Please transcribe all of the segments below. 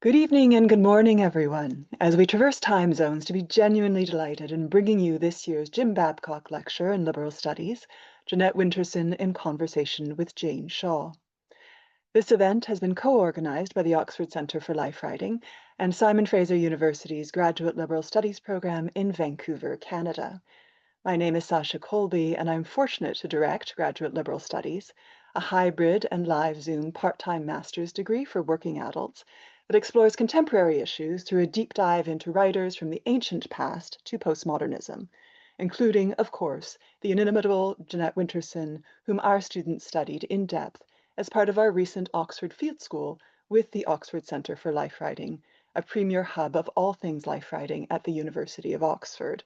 Good evening and good morning, everyone. As we traverse time zones to be genuinely delighted in bringing you this year's Jim Babcock Lecture in Liberal Studies, Jeanette Winterson in conversation with Jane Shaw. This event has been co-organized by the Oxford Centre for Life Writing and Simon Fraser University's Graduate Liberal Studies program in Vancouver, Canada. My name is Sasha Colby, and I'm fortunate to direct Graduate Liberal Studies, a hybrid and live Zoom part-time master's degree for working adults that explores contemporary issues through a deep dive into writers from the ancient past to postmodernism, including, of course, the inimitable Jeanette Winterson, whom our students studied in depth as part of our recent Oxford Field School with the Oxford Centre for Life Writing, a premier hub of all things life writing at the University of Oxford.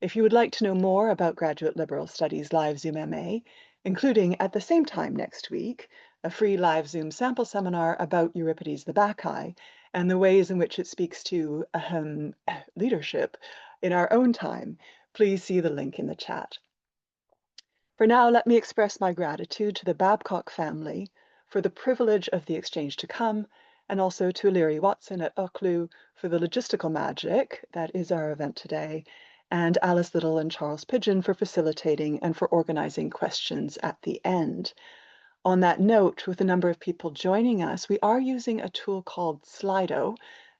If you would like to know more about Graduate Liberal Studies Live Zoom MA, including at the same time next week, a free live Zoom sample seminar about Euripides the Bacchae and the ways in which it speaks to leadership in our own time, please see the link in the chat. For now, let me express my gratitude to the Babcock family for the privilege of the exchange to come, and also to Illyri Watson at Occlu for the logistical magic that is our event today, and Alice Little and Charles Pigeon for facilitating and for organizing questions at the end. On that note, with a number of people joining us, we are using a tool called Slido,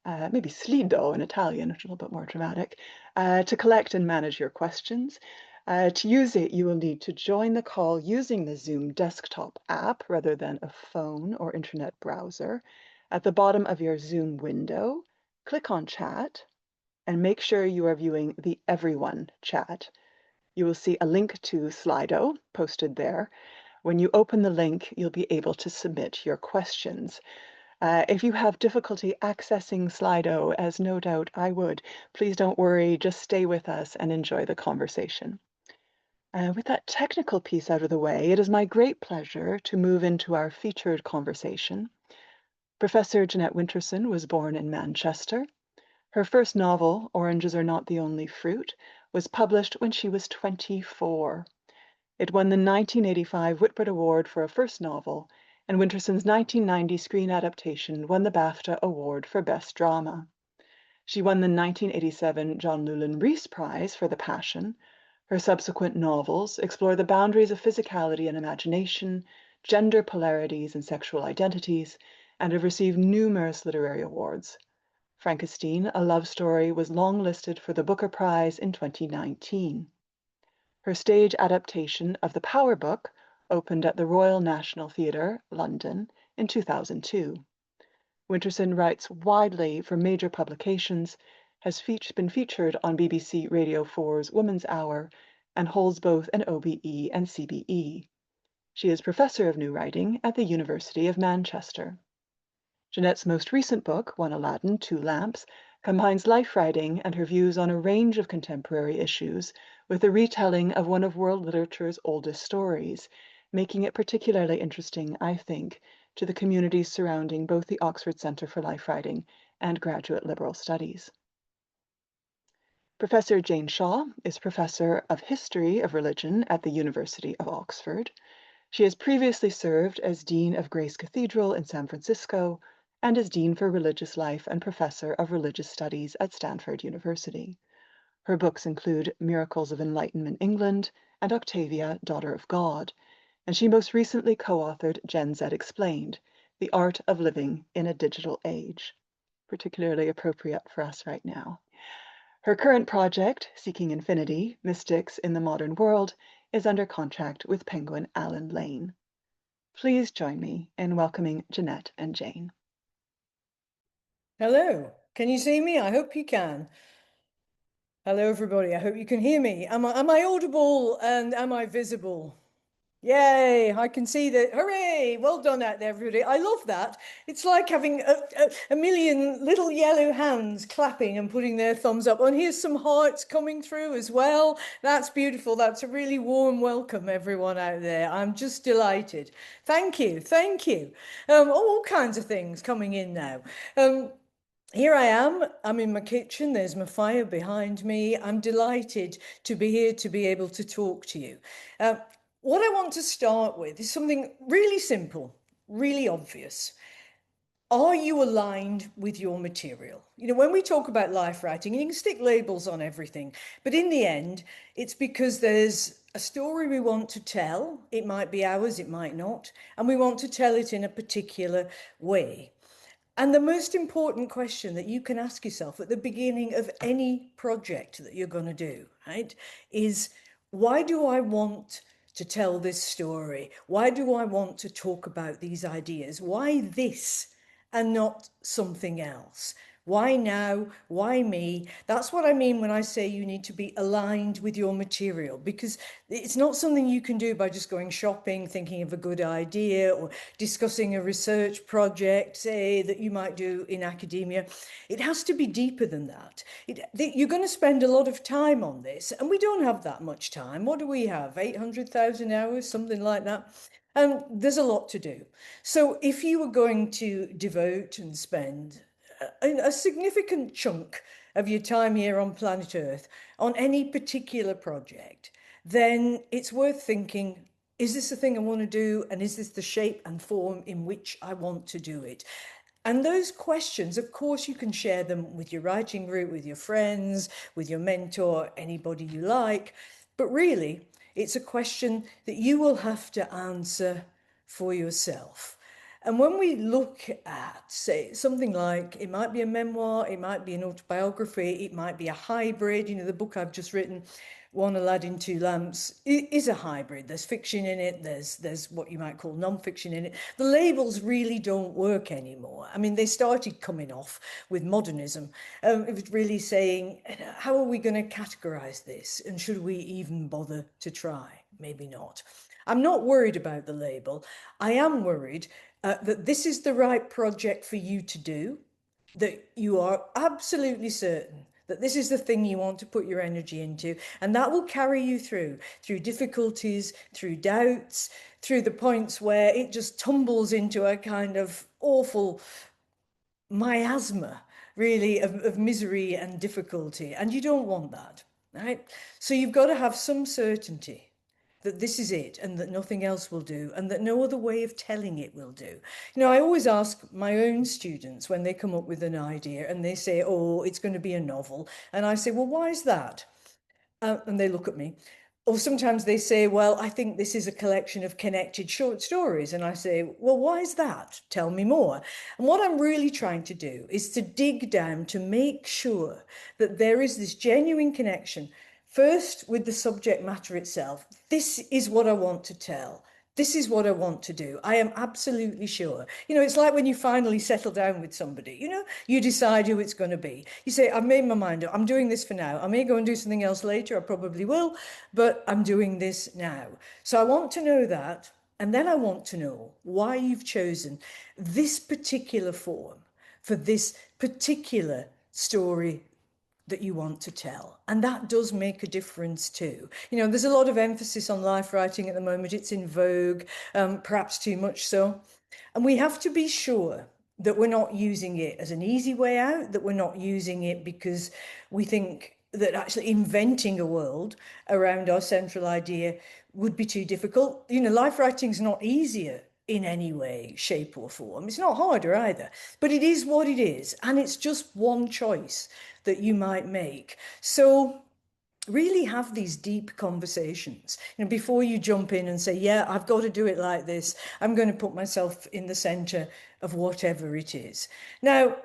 maybe Slido in Italian, which is a little bit more dramatic, to collect and manage your questions. To use it, you will need to join the call using the Zoom desktop app rather than a phone or internet browser. At the bottom of your Zoom window, click on Chat and make sure you are viewing the Everyone chat. You will see a link to Slido posted there. When you open the link, you'll be able to submit your questions. If you have difficulty accessing Slido, as no doubt I would, please don't worry, just stay with us and enjoy the conversation. With that technical piece out of the way, it is my great pleasure to move into our featured conversation. Professor Jeanette Winterson was born in Manchester. Her first novel, Oranges Are Not the Only Fruit, was published when she was 24. It won the 1985 Whitbread Award for a first novel, and Winterson's 1990 screen adaptation won the BAFTA Award for Best Drama. She won the 1987 John Llewellyn Rhys Prize for The Passion. Her subsequent novels explore the boundaries of physicality and imagination, gender polarities and sexual identities, and have received numerous literary awards. Frankissstein, a love story, was longlisted for the Booker Prize in 2019. Her stage adaptation of the PowerBook opened at the Royal National Theatre, London, in 2002. Winterson writes widely for major publications, has been featured on BBC Radio 4's Woman's Hour, and holds both an OBE and CBE. She is Professor of New Writing at the University of Manchester. Jeanette's most recent book, One Aladdin Two Lamps, combines life writing and her views on a range of contemporary issues with a retelling of one of world literature's oldest stories, making it particularly interesting, I think, to the communities surrounding both the Oxford Centre for Life Writing and Graduate Liberal Studies. Professor Jane Shaw is Professor of History of Religion at the University of Oxford. She has previously served as Dean of Grace Cathedral in San Francisco and as Dean for Religious Life and Professor of Religious Studies at Stanford University. Her books include Miracles of Enlightenment England and Octavia, Daughter of God, and she most recently co-authored Gen Z Explained, The Art of Living in a Digital Age, particularly appropriate for us right now. Her current project, Seeking Infinity, Mystics in the Modern World, is under contract with Penguin Allen Lane. Please join me in welcoming Jeanette and Jane. Hello, can you see me? I hope you can. Hello, everybody. I hope you can hear me. Am I audible and am I visible? Yay, I can see that. Hooray, well done out there, everybody. I love that. It's like having a million little yellow hands clapping and putting their thumbs up. And here's some hearts coming through as well. That's beautiful. That's a really warm welcome, everyone out there. I'm just delighted. Thank you, thank you. All kinds of things coming in now. Here I am, I'm in my kitchen, there's my fire behind me. I'm delighted to be here to be able to talk to you. What I want to start with is something really simple, really obvious. are you aligned with your material? You know, when we talk about life writing, you can stick labels on everything, but in the end, it's because there's a story we want to tell. It might be ours, it might not, and we want to tell it in a particular way. And the most important question that you can ask yourself at the beginning of any project that you're going to do, right, is why do I want to tell this story? Why do I want to talk about these ideas? Why this and not something else? Why now? Why me? That's what I mean when I say you need to be aligned with your material, because it's not something you can do by just going shopping, thinking of a good idea, or discussing a research project, say, that you might do in academia. It has to be deeper than that. You're going to spend a lot of time on this, and we don't have that much time. What do we have? 800,000 hours, something like that. And there's a lot to do. So if you were going to devote and spend a significant chunk of your time here on planet Earth on any particular project, then it's worth thinking, is this the thing I want to do? And is this the shape and form in which I want to do it? And those questions, of course, you can share them with your writing group, with your friends, with your mentor, anybody you like. But really, it's a question that you will have to answer for yourself. And when we look at, say, something like, it might be a memoir, it might be an autobiography, it might be a hybrid, you know, the book I've just written, One Aladdin Two Lamps, is a hybrid. There's fiction in it, there's what you might call non-fiction in it. The labels really don't work anymore. I mean, they started coming off with modernism. It was really saying, how are we going to categorize this? And should we even bother to try? Maybe not. I'm not worried about the label. I am worried that this is the right project for you to do, that you are absolutely certain that this is the thing you want to put your energy into, and that will carry you through difficulties, through doubts, through the points where it just tumbles into a kind of awful miasma, really, of misery and difficulty, and you don't want that, right? So you've got to have some certainty that this is it and that nothing else will do and that no other way of telling it will do. You know, I always ask my own students when they come up with an idea and they say, oh, it's going to be a novel. And I say, well, why is that? And they look at me. Or sometimes they say, well, I think this is a collection of connected short stories. And I say, well, why is that? Tell me more. And what I'm really trying to do is to dig down to make sure that there is this genuine connection. First, with the subject matter itself. This is what I want to tell. This is what I want to do. I am absolutely sure. You know, it's like when you finally settle down with somebody, you know, you decide who it's going to be. You say, I've made my mind up. I'm doing this for now. I may go and do something else later. I probably will, but I'm doing this now. So I want to know that. And then I want to know why you've chosen this particular form for this particular story that you want to tell. And that does make a difference too. You know, there's a lot of emphasis on life writing at the moment. It's in vogue, perhaps too much so. And we have to be sure that we're not using it as an easy way out, that we're not using it because we think that actually inventing a world around our central idea would be too difficult. You know, life writing's not easier in any way, shape or form. It's not harder either, but it is what it is. And it's just one choice that you might make. So really have these deep conversations, you know, before you jump in and say, yeah, I've got to do it like this. I'm going to put myself in the center of whatever it is. Now,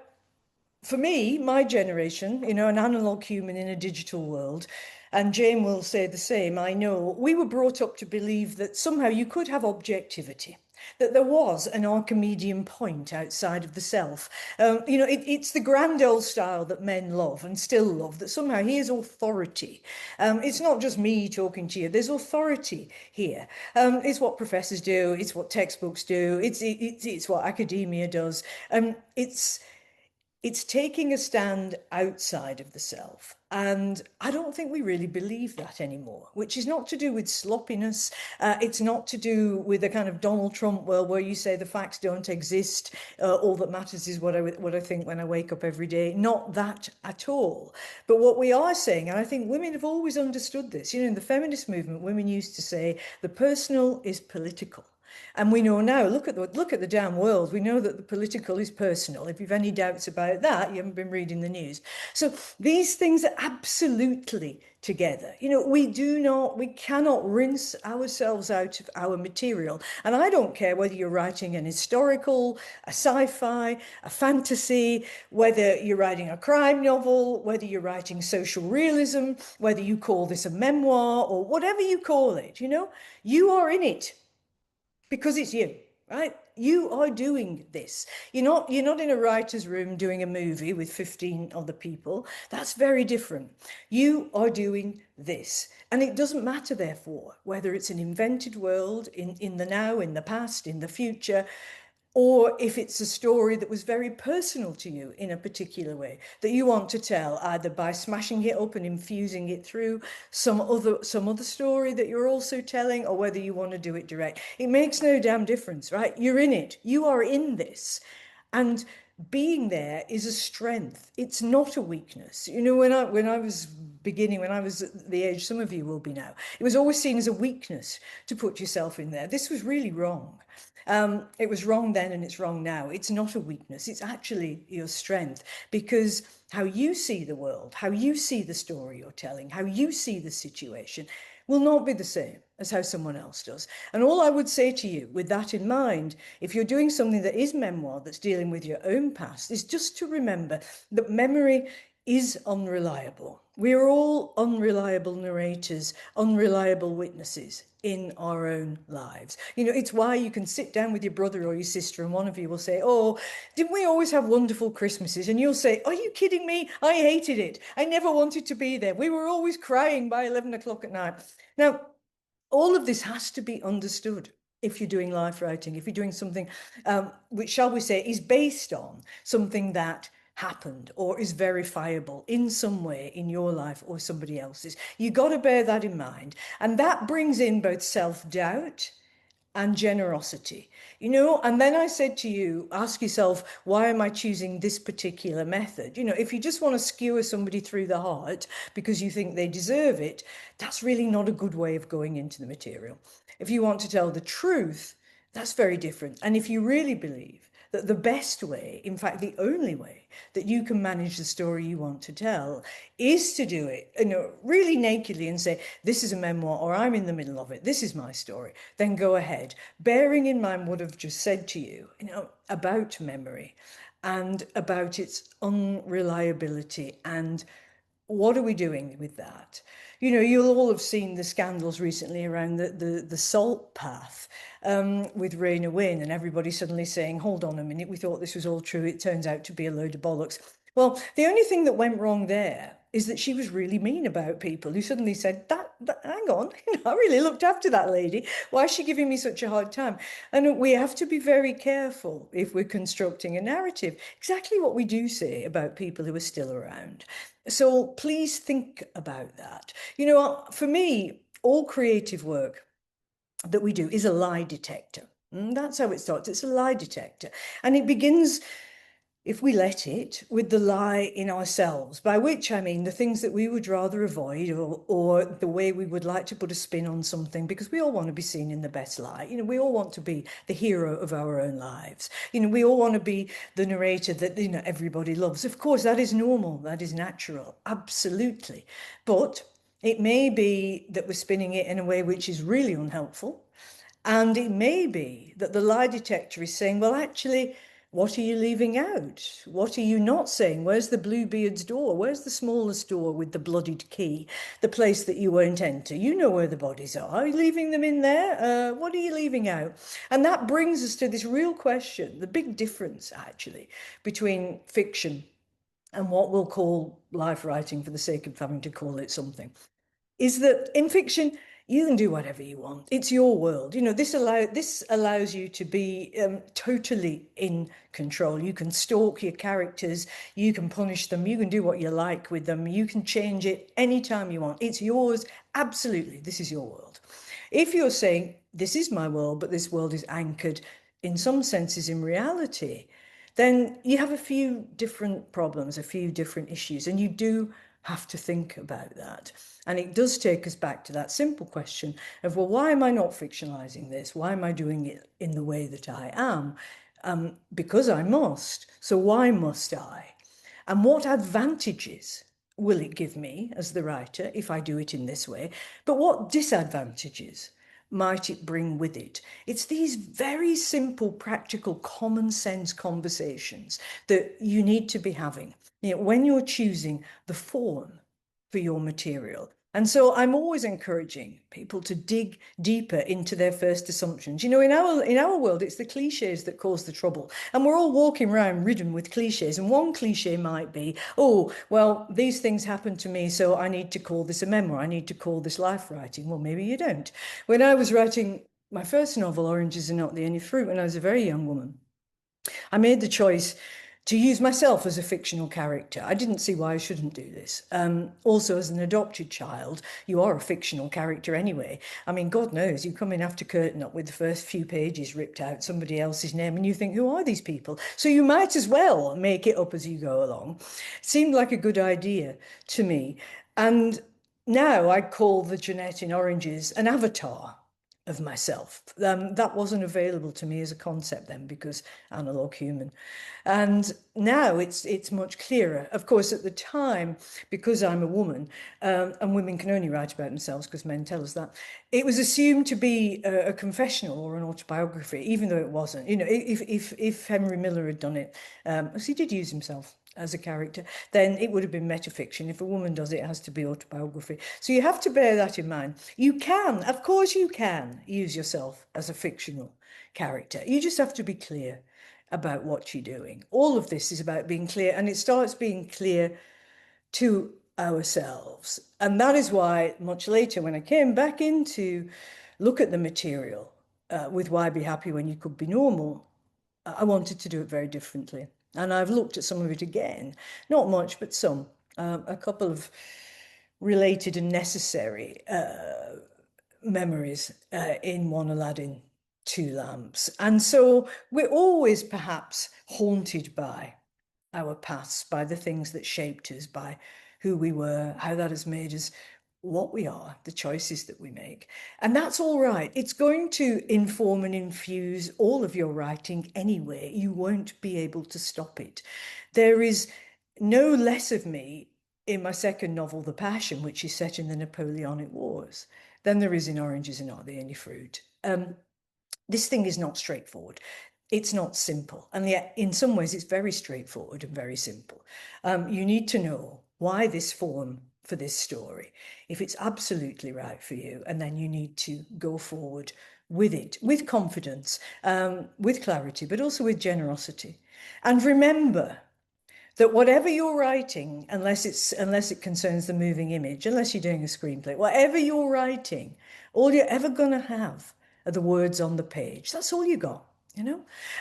for me, my generation, you know, an analog human in a digital world, and Jane will say the same, I know, we were brought up to believe that somehow you could have objectivity, that there was an Archimedean point outside of the self. You know, it's the grand old style that men love and still love, that somehow here's authority. It's not just me talking to you, there's authority here. It's what professors do, it's what textbooks do, it's what academia does. It's taking a stand outside of the self. And I don't think we really believe that anymore, which is not to do with sloppiness. It's not to do with a kind of Donald Trump world where you say the facts don't exist. All that matters is what I think when I wake up every day. Not that at all. But what we are saying, and I think women have always understood this, you know, in the feminist movement, women used to say the personal is political. And we know now, look at the damn world. We know that the political is personal. If you've any doubts about that, you haven't been reading the news. So these things are absolutely together. We cannot rinse ourselves out of our material. And I don't care whether you're writing an historical, a sci-fi, a fantasy, whether you're writing a crime novel, whether you're writing social realism, whether you call this a memoir or whatever you call it, you are in it. Because it's you, right? You are doing this. You're not in a writer's room doing a movie with 15 other people. That's very different. You are doing this. And it doesn't matter, therefore, whether it's an invented world in the now, in the past, in the future, or if it's a story that was very personal to you in a particular way that you want to tell, either by smashing it up and infusing it through some other story that you're also telling, or whether you want to do it direct. It makes no damn difference, right? You're in it. You are in this. And being there is a strength. It's not a weakness. When I was beginning, when I was at the age some of you will be now, it was always seen as a weakness to put yourself in there. This was really wrong. It was wrong then and it's wrong now. It's not a weakness. It's actually your strength, because how you see the world, how you see the story you're telling, how you see the situation will not be the same as how someone else does. And all I would say to you with that in mind, if you're doing something that is memoir, that's dealing with your own past, is just to remember that memory is unreliable. We are all unreliable narrators, unreliable witnesses in our own lives. It's why you can sit down with your brother or your sister and one of you will say, oh, didn't we always have wonderful Christmases? And you'll say, are you kidding me? I hated it. I never wanted to be there. We were always crying by 11 o'clock at night. Now, all of this has to be understood. If you're doing life writing, if you're doing something which, shall we say, is based on something that happened or is verifiable in some way in your life or somebody else's, you got to bear that in mind. And that brings in both self-doubt and generosity, and then I said to you, ask yourself, why am I choosing this particular method? If you just want to skewer somebody through the heart because you think they deserve it, that's really not a good way of going into the material. If you want to tell the truth, that's very different. And if you really believe that the best way, in fact, the only way that you can manage the story you want to tell is to do it, really nakedly and say, this is a memoir, or I'm in the middle of it, this is my story, then go ahead, bearing in mind what I've just said to you, about memory and about its unreliability, and what are we doing with that? You'll all have seen the scandals recently around the salt path with Raina Wynne, and everybody suddenly saying, hold on a minute, we thought this was all true. It turns out to be a load of bollocks. Well, the only thing that went wrong there is that she was really mean about people who suddenly said, that hang on, I really looked after that lady. Why is she giving me such a hard time? And we have to be very careful if we're constructing a narrative, exactly what we do say about people who are still around. So please think about that. For me, all creative work that we do is a lie detector. That's how it starts. It's a lie detector. And it begins, if we let it, with the lie in ourselves, by which I mean the things that we would rather avoid, or the way we would like to put a spin on something, because we all want to be seen in the best light. We all want to be the hero of our own lives. We all want to be the narrator that, everybody loves. Of course, that is normal. That is natural. Absolutely. But it may be that we're spinning it in a way which is really unhelpful. And it may be that the lie detector is saying, well, actually, what are you leaving out? What are you not saying? Where's the Bluebeard's door? Where's the smallest door with the bloodied key? The place that you won't enter. You know where the bodies are. Are you leaving them in there? What are you leaving out? And that brings us to this real question, the big difference, actually, between fiction and what we'll call life writing, for the sake of having to call it something, is that in fiction, you can do whatever you want. It's your world. This allows you to be totally in control. You can stalk your characters. You can punish them. You can do what you like with them. You can change it anytime you want. It's yours. Absolutely. This is your world. If you're saying, this is my world, but this world is anchored in some senses in reality, then you have a few different problems, a few different issues, and you do have to think about that. And it does take us back to that simple question of, well, why am I not fictionalizing this? Why am I doing it in the way that I am? Because I must. So why must I? And what advantages will it give me as the writer if I do it in this way? But what disadvantages might it bring with it? It's these very simple, practical, common sense conversations that you need to be having, when you're choosing the form for your material. And so I'm always encouraging people to dig deeper into their first assumptions. In our world, it's the cliches that cause the trouble. And we're all walking around ridden with cliches. And one cliche might be, oh, well, these things happened to me, so I need to call this a memoir. I need to call this life writing. Well, maybe you don't. When I was writing my first novel, Oranges Are Not the Only Fruit, when I was a very young woman, I made the choice to use myself as a fictional character. I didn't see why I shouldn't do this. Also, as an adopted child, you are a fictional character anyway. I mean, God knows, you come in after curtain up with the first few pages ripped out, somebody else's name, and you think, who are these people? So you might as well make it up as you go along. It seemed like a good idea to me. And now I call the Jeanette in Oranges an avatar of myself. That wasn't available to me as a concept then, because analog human. And now it's much clearer. Of course, at the time, because I'm a woman, and women can only write about themselves because men tell us that, it was assumed to be a confessional or an autobiography, even though it wasn't. If Henry Miller had done it, as he did use himself as a character, then it would have been metafiction. If a woman does it, it has to be autobiography. So you have to bear that in mind. You can, of course you can, use yourself as a fictional character. You just have to be clear about what you're doing. All of this is about being clear, and it starts being clear to ourselves. And that is why much later, when I came back in to look at the material with Why Be Happy When You Could Be Normal, I wanted to do it very differently. And I've looked at some of it again, not much, but some, a couple of related and necessary memories in One Aladdin Two Lamps. And so we're always perhaps haunted by our pasts, by the things that shaped us, by who we were, how that has made us what we are, the choices that we make. And that's all right. It's going to inform and infuse all of your writing anyway. You won't be able to stop it. There is no less of me in my second novel, The Passion, which is set in the Napoleonic Wars, than there is in Oranges Are Not the Only Fruit. This thing is not straightforward. It's not simple. And yet, in some ways, it's very straightforward and very simple. You need to know why this form for this story, if it's absolutely right for you, and then you need to go forward with it, with confidence, with clarity, but also with generosity. And remember that whatever you're writing, unless it concerns the moving image, unless you're doing a screenplay, whatever you're writing, all you're ever going to have are the words on the page. That's all you got.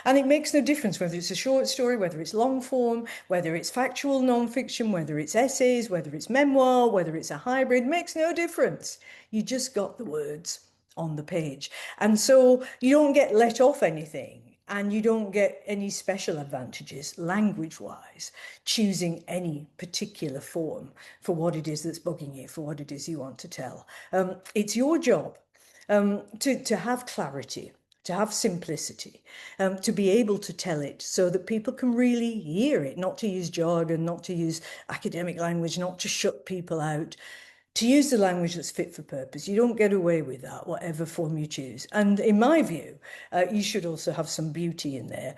And it makes no difference whether it's a short story, whether it's long form, whether it's factual nonfiction, whether it's essays, whether it's memoir, whether it's a hybrid, it makes no difference. You just got the words on the page. And so you don't get let off anything, and you don't get any special advantages language-wise, choosing any particular form for what it is that's bugging you, for what it is you want to tell. It's your job to have clarity, to have simplicity, to be able to tell it so that people can really hear it, not to use jargon, not to use academic language, not to shut people out, to use the language that's fit for purpose. You don't get away with that, whatever form you choose. And in my view, you should also have some beauty in there.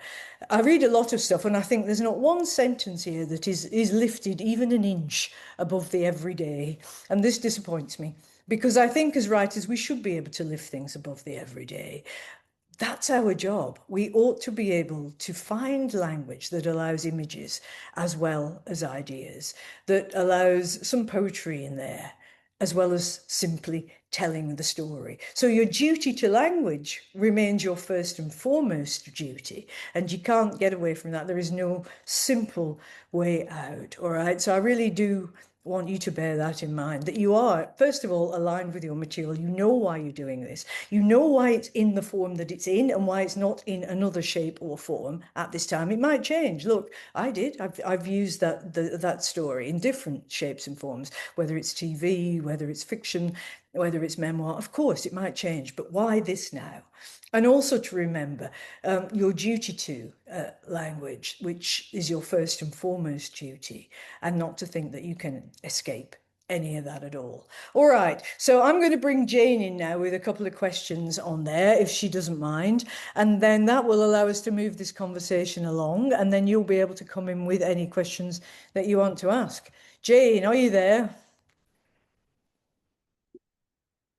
I read a lot of stuff, and I think there's not one sentence here that is lifted even an inch above the everyday. And this disappoints me, because I think as writers, we should be able to lift things above the everyday. That's our job. We ought to be able to find language that allows images as well as ideas, that allows some poetry in there, as well as simply telling the story. So your duty to language remains your first and foremost duty, and you can't get away from that. There is no simple way out, all right? So I really do want you to bear that in mind, that you are, first of all, aligned with your material. You know why you're doing this. You know why it's in the form that it's in and why it's not in another shape or form at this time. It might change. Look, I did. I've used that story in different shapes and forms, whether it's TV, whether it's fiction, whether it's memoir. Of course, it might change, but why this now? And also to remember your duty to language, which is your first and foremost duty, and not to think that you can escape any of that at all. All right, so I'm going to bring Jane in now with a couple of questions on there, if she doesn't mind, and then that will allow us to move this conversation along, and then you'll be able to come in with any questions that you want to ask. Jane, are you there?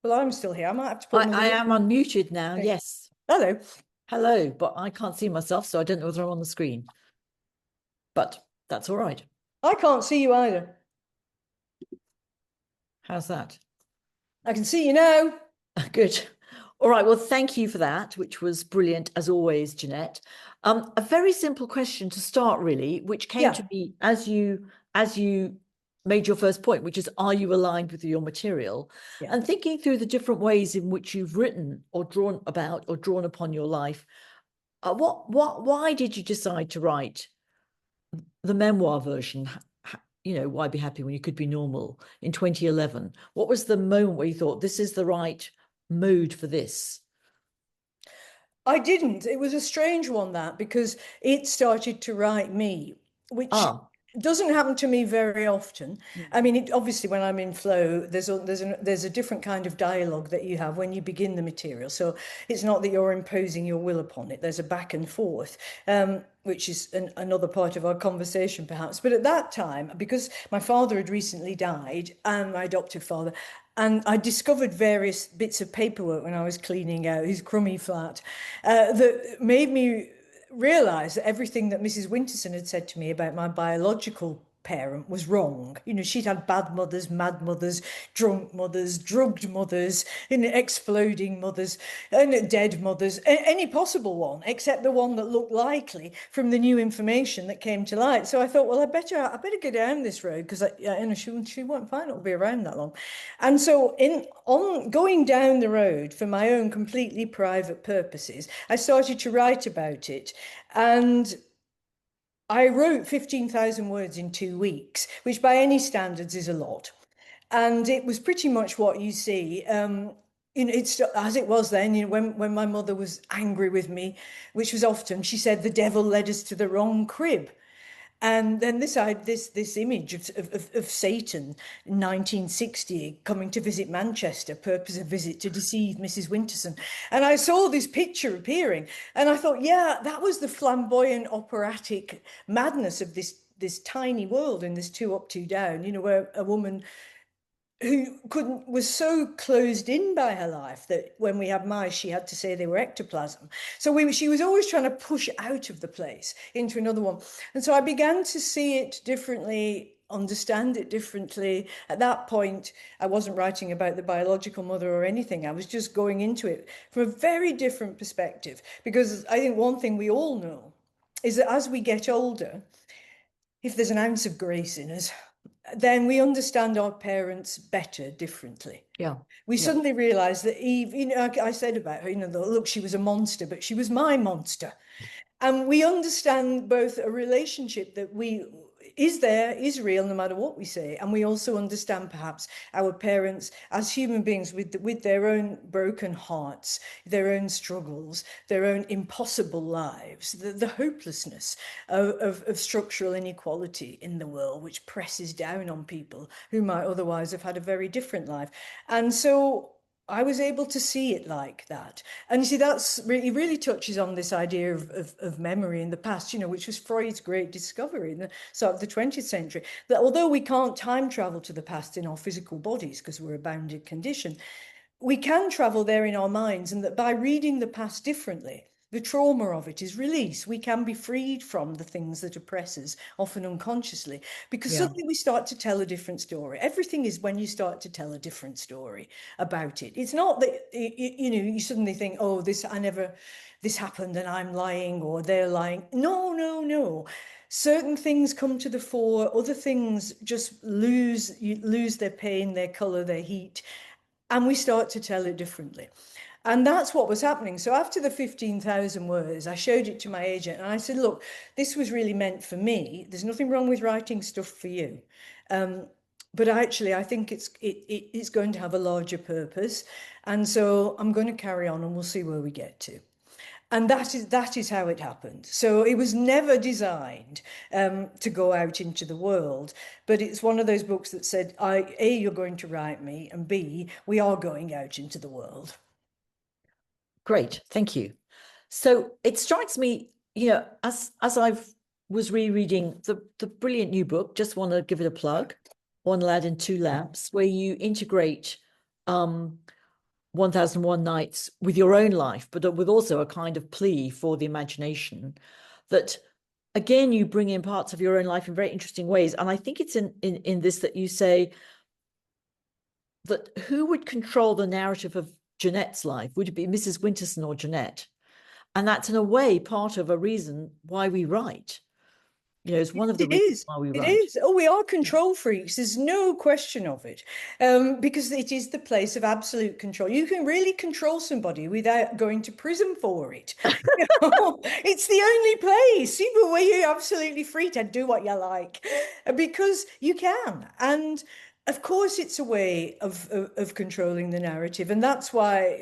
Well, I'm still here. I might have to put I am unmuted now, okay. yes. Hello. Hello, but I can't see myself, so I don't know whether I'm on the screen. But that's all right. I can't see you either. How's that? I can see you now. Good. All right, well, thank you for that, which was brilliant, as always, Jeanette. A very simple question to start, really, which came to me as you made your first point, which is, are you aligned with your material? Yeah. And thinking through the different ways in which you've written or drawn about or drawn upon your life, why did you decide to write the memoir version? You know, why be happy when you could be normal, in 2011? What was the moment where you thought this is the right mood for this? I didn't. It was a strange one, that, because it started to write me, which doesn't happen to me very often. I mean, obviously, when I'm in flow, there's a different kind of dialogue that you have when you begin the material. So it's not that you're imposing your will upon it. There's a back and forth, which is another part of our conversation, perhaps. But at that time, because my father had recently died, and my adoptive father, and I discovered various bits of paperwork when I was cleaning out his crummy flat that made me realised that everything that Mrs. Winterson had said to me about my biological parent was wrong. You know, she'd had bad mothers, mad mothers, drunk mothers, drugged mothers, and exploding mothers, and dead mothers, any possible one, except the one that looked likely from the new information that came to light. So I thought, well, I better go down this road, because she won't find it'll be around that long. And so on going down the road for my own completely private purposes, I started to write about it. And I wrote 15,000 words in 2 weeks, which by any standards is a lot. And it was pretty much what you see. It's as it was then, when my mother was angry with me, which was often, she said, the devil led us to the wrong crib. And then this image of Satan in 1960 coming to visit Manchester, purpose of visit to deceive Mrs. Winterson. And I saw this picture appearing, and I thought, yeah, that was the flamboyant operatic madness of this tiny world in this two up, two down, where a woman who was so closed in by her life that when we had mice, she had to say they were ectoplasm. So she was always trying to push out of the place into another one. And so I began to see it differently, understand it differently. At that point, I wasn't writing about the biological mother or anything. I was just going into it from a very different perspective, because I think one thing we all know is that as we get older, if there's an ounce of grace in us, then we understand our parents better, differently. Yeah. We suddenly realize that Eve, I said about her, look, she was a monster, but she was my monster. And we understand both a relationship that is real no matter what we say. And we also understand perhaps our parents as human beings with their own broken hearts, their own struggles, their own impossible lives, the hopelessness of structural inequality in the world, which presses down on people who might otherwise have had a very different life. And so I was able to see it like that. And you see, it really touches on this idea of memory in the past, which was Freud's great discovery in the sort of the 20th century, that although we can't time travel to the past in our physical bodies because we're a bounded condition, we can travel there in our minds, and that by reading the past differently, the trauma of it is released. We can be freed from the things that oppress us, often unconsciously, because suddenly we start to tell a different story. Everything is when you start to tell a different story about it. It's not that, you suddenly think, oh, this happened and I'm lying, or they're lying. No. certain things come to the fore, other things just lose their pain, their color, their heat, and we start to tell it differently. And that's what was happening. So after the 15,000 words, I showed it to my agent and I said, look, this was really meant for me. There's nothing wrong with writing stuff for you. But actually, I think it's going to have a larger purpose. And so I'm going to carry on and we'll see where we get to. And that is how it happened. So it was never designed to go out into the world, but it's one of those books that said, A, you're going to write me, and B, we are going out into the world. Great, thank you. So it strikes me, as I was rereading the brilliant new book, just want to give it a plug, One Aladdin Two Lamps, where you integrate 1001 Nights with your own life, but with also a kind of plea for the imagination that, again, you bring in parts of your own life in very interesting ways. And I think it's in this that you say that who would control the narrative of Jeanette's life? Would it be Mrs. Winterson or Jeanette? And that's in a way part of a reason why we write. It's one of the reasons why we write. It is. Oh, we are control freaks. There's no question of it. Because it is the place of absolute control. You can really control somebody without going to prison for it. It's the only place where you're absolutely free to do what you like, because you can. And of course, it's a way of controlling the narrative. And that's why,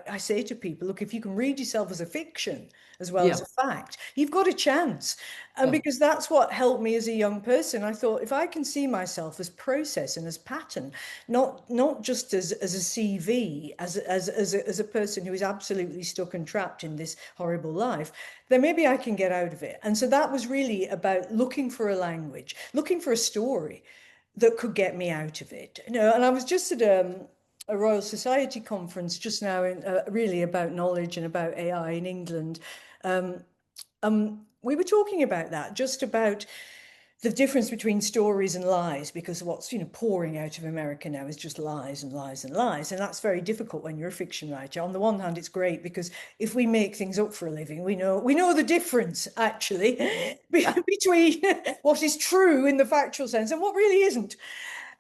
I say to people, look, if you can read yourself as a fiction as well as a fact, you've got a chance. And because that's what helped me as a young person. I thought, if I can see myself as process and as pattern, not just as a CV, as a person who is absolutely stuck and trapped in this horrible life, then maybe I can get out of it. And so that was really about looking for a language, looking for a story that could get me out of it. And I was just at a Royal Society conference just now, really about knowledge and about AI in England. We were talking about that, just about the difference between stories and lies, because what's pouring out of America now is just lies and lies and lies, and that's very difficult when you're a fiction writer. On the one hand, it's great because if we make things up for a living, we know the difference actually between what is true in the factual sense and what really isn't.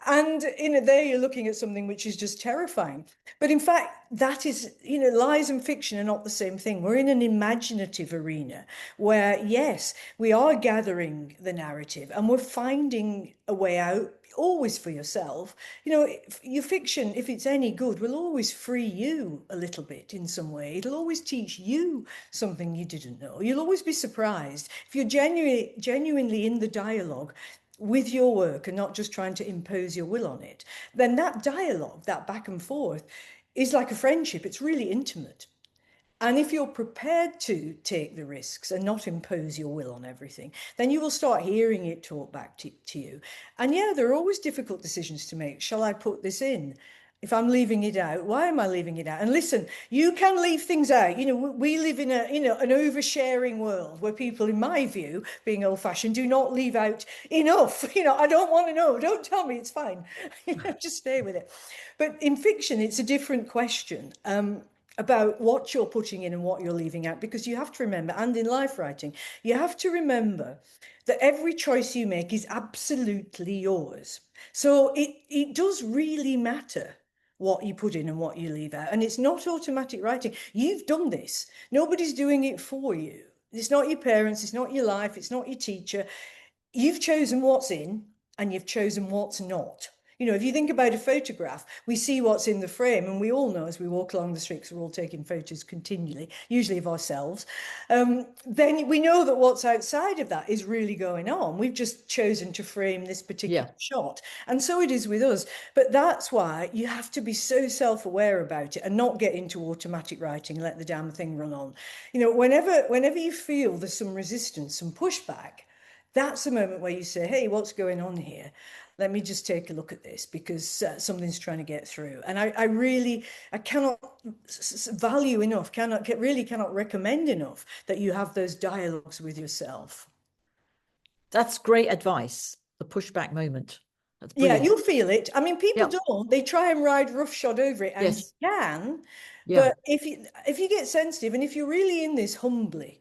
And there you're looking at something which is just terrifying. But in fact, that is, lies and fiction are not the same thing. We're in an imaginative arena where, yes, we are gathering the narrative and we're finding a way out, always for yourself. Your fiction, if it's any good, will always free you a little bit in some way. It'll always teach you something you didn't know. You'll always be surprised. If you're genuinely in the dialogue with your work and not just trying to impose your will on it, then that dialogue, that back and forth, is like a friendship. It's really intimate. And if you're prepared to take the risks and not impose your will on everything, then you will start hearing it talk back to you. And yeah, there are always difficult decisions to make. Shall I put this in? If I'm leaving it out, why am I leaving it out? And listen, you can leave things out. We live in an oversharing world where people, in my view, being old-fashioned, do not leave out enough. I don't want to know. Don't tell me, it's fine. Just stay with it. But in fiction, it's a different question about what you're putting in and what you're leaving out, because you have to remember, and in life writing, you have to remember that every choice you make is absolutely yours. So it does really matter what you put in and what you leave out. And it's not automatic writing. You've done this. Nobody's doing it for you. It's not your parents, it's not your life, it's not your teacher. You've chosen what's in and you've chosen what's not. If you think about a photograph, we see what's in the frame, and we all know as we walk along the streets, we're all taking photos continually, usually of ourselves. Then we know that what's outside of that is really going on. We've just chosen to frame this particular shot. And so it is with us. But that's why you have to be so self-aware about it and not get into automatic writing and let the damn thing run on. Whenever you feel there's some resistance, some pushback, that's the moment where you say, hey, what's going on here? Let me just take a look at this, because something's trying to get through. And I cannot value enough, cannot recommend enough that you have those dialogues with yourself. That's great advice, the pushback moment. That's brilliant. Yeah, you'll feel it. I mean, people don't. They try and ride roughshod over it, and you can. But if you get sensitive, and if you're really in this humbly,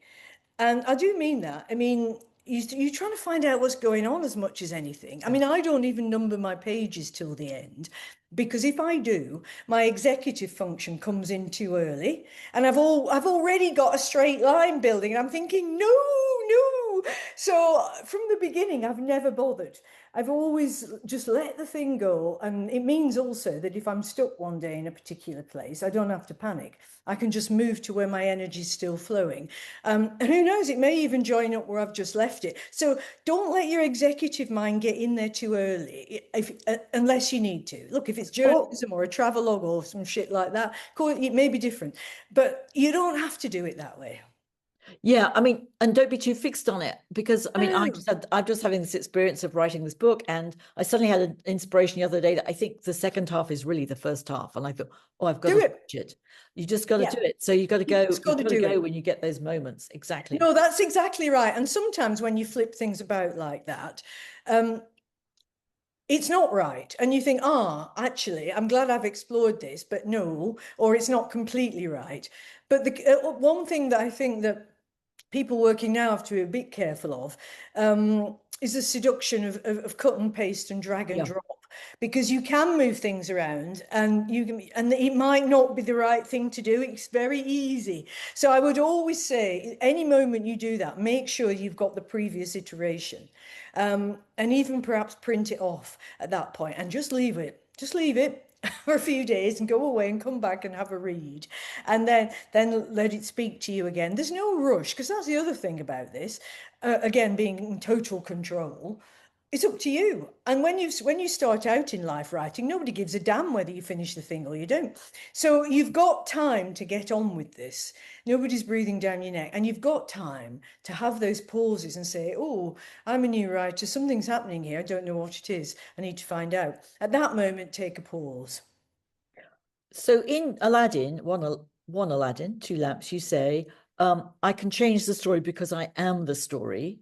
and I do mean that, I mean, you're trying to find out what's going on as much as anything. I mean, I don't even number my pages till the end, because if I do, my executive function comes in too early, and I've already got a straight line building, and I'm thinking, no, no. So from the beginning, I've never bothered. I've always just let the thing go. And it means also that if I'm stuck one day in a particular place, I don't have to panic. I can just move to where my energy is still flowing. And who knows, it may even join up where I've just left it. So don't let your executive mind get in there too early, unless you need to. Look, if it's journalism or a travelogue or some shit like that, it may be different. But you don't have to do it that way. Yeah, I mean, and don't be too fixed on it, because I mean, No. I'm just having this experience of writing this book, and I suddenly had an inspiration the other day that I think the second half is really the first half, and I thought, oh, I've got to watch it. You just got to do it. So you got to go. You've got to go it when you get those moments. Exactly. No, that's exactly right. And sometimes when you flip things about like that, it's not right. And you think, actually, I'm glad I've explored this, but no, or it's not completely right. But the one thing that I think that people working now have to be a bit careful of is the seduction of cut and paste and drag and drop, because you can move things around, and it might not be the right thing to do. It's very easy. So I would always say, any moment you do that, make sure you've got the previous iteration, and even perhaps print it off at that point and just leave it. Just leave it for a few days and go away and come back and have a read, and then let it speak to you again. There's no rush, because that's the other thing about this, again, being in total control. It's up to you. And when you start out in life writing, nobody gives a damn whether you finish the thing or you don't. So you've got time to get on with this. Nobody's breathing down your neck, and you've got time to have those pauses and say, oh, I'm a new writer, something's happening here, I don't know what it is, I need to find out. At that moment, take a pause. So in Aladdin, one Aladdin, Two Lamps, you say, I can change the story because I am the story.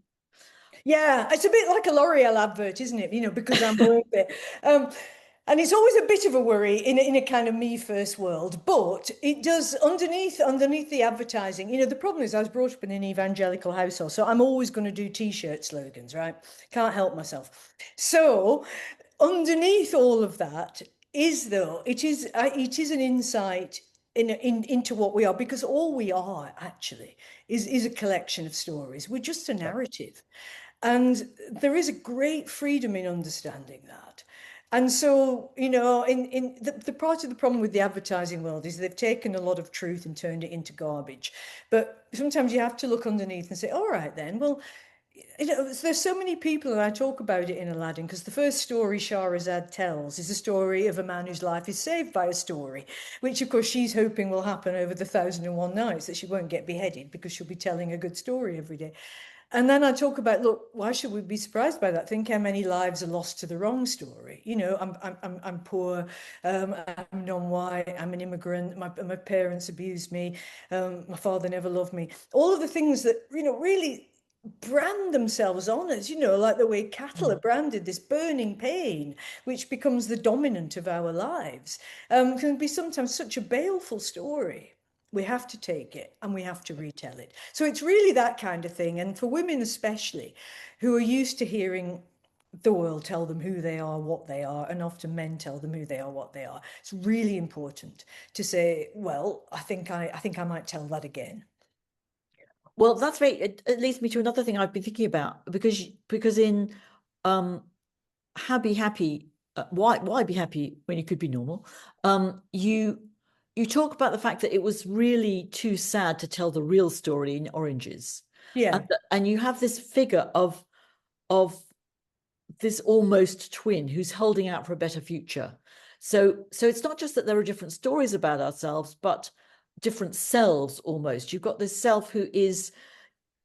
Yeah, it's a bit like a L'Oreal advert, isn't it? Because I'm worth it. And it's always a bit of a worry in a kind of me first world, but it does underneath the advertising. The problem is I was brought up in an evangelical household, so I'm always going to do T-shirt slogans, right? Can't help myself. So underneath all of that is, though, it is an insight into what we are, because all we are actually is a collection of stories. We're just a narrative. And there is a great freedom in understanding that. And so, in the part of the problem with the advertising world is they've taken a lot of truth and turned it into garbage. But sometimes you have to look underneath and say, all right, then, well, there's so many people, and I talk about it in Aladdin, because the first story Shahrazad tells is a story of a man whose life is saved by a story, which of course she's hoping will happen over the 1001 Nights, that she won't get beheaded because she'll be telling a good story every day. And then I talk about, look, why should we be surprised by that? Think how many lives are lost to the wrong story. I'm poor, I'm non-white, I'm an immigrant, my parents abused me, my father never loved me. All of the things that, really brand themselves on us, like the way cattle are branded, this burning pain, which becomes the dominant of our lives, can be sometimes such a baleful story. We have to take it and we have to retell it. So it's really that kind of thing. And for women especially, who are used to hearing the world tell them who they are, what they are, and often men tell them who they are, what they are, it's really important to say, well, I think I might tell that again. Well, that's very, it leads me to another thing I've been thinking about, because in How Be Happy, why be happy when you could be normal? You talk about the fact that it was really too sad to tell the real story in Oranges. Yeah. And you have this figure of this almost twin who's holding out for a better future. So it's not just that there are different stories about ourselves, but different selves almost. You've got this self who is,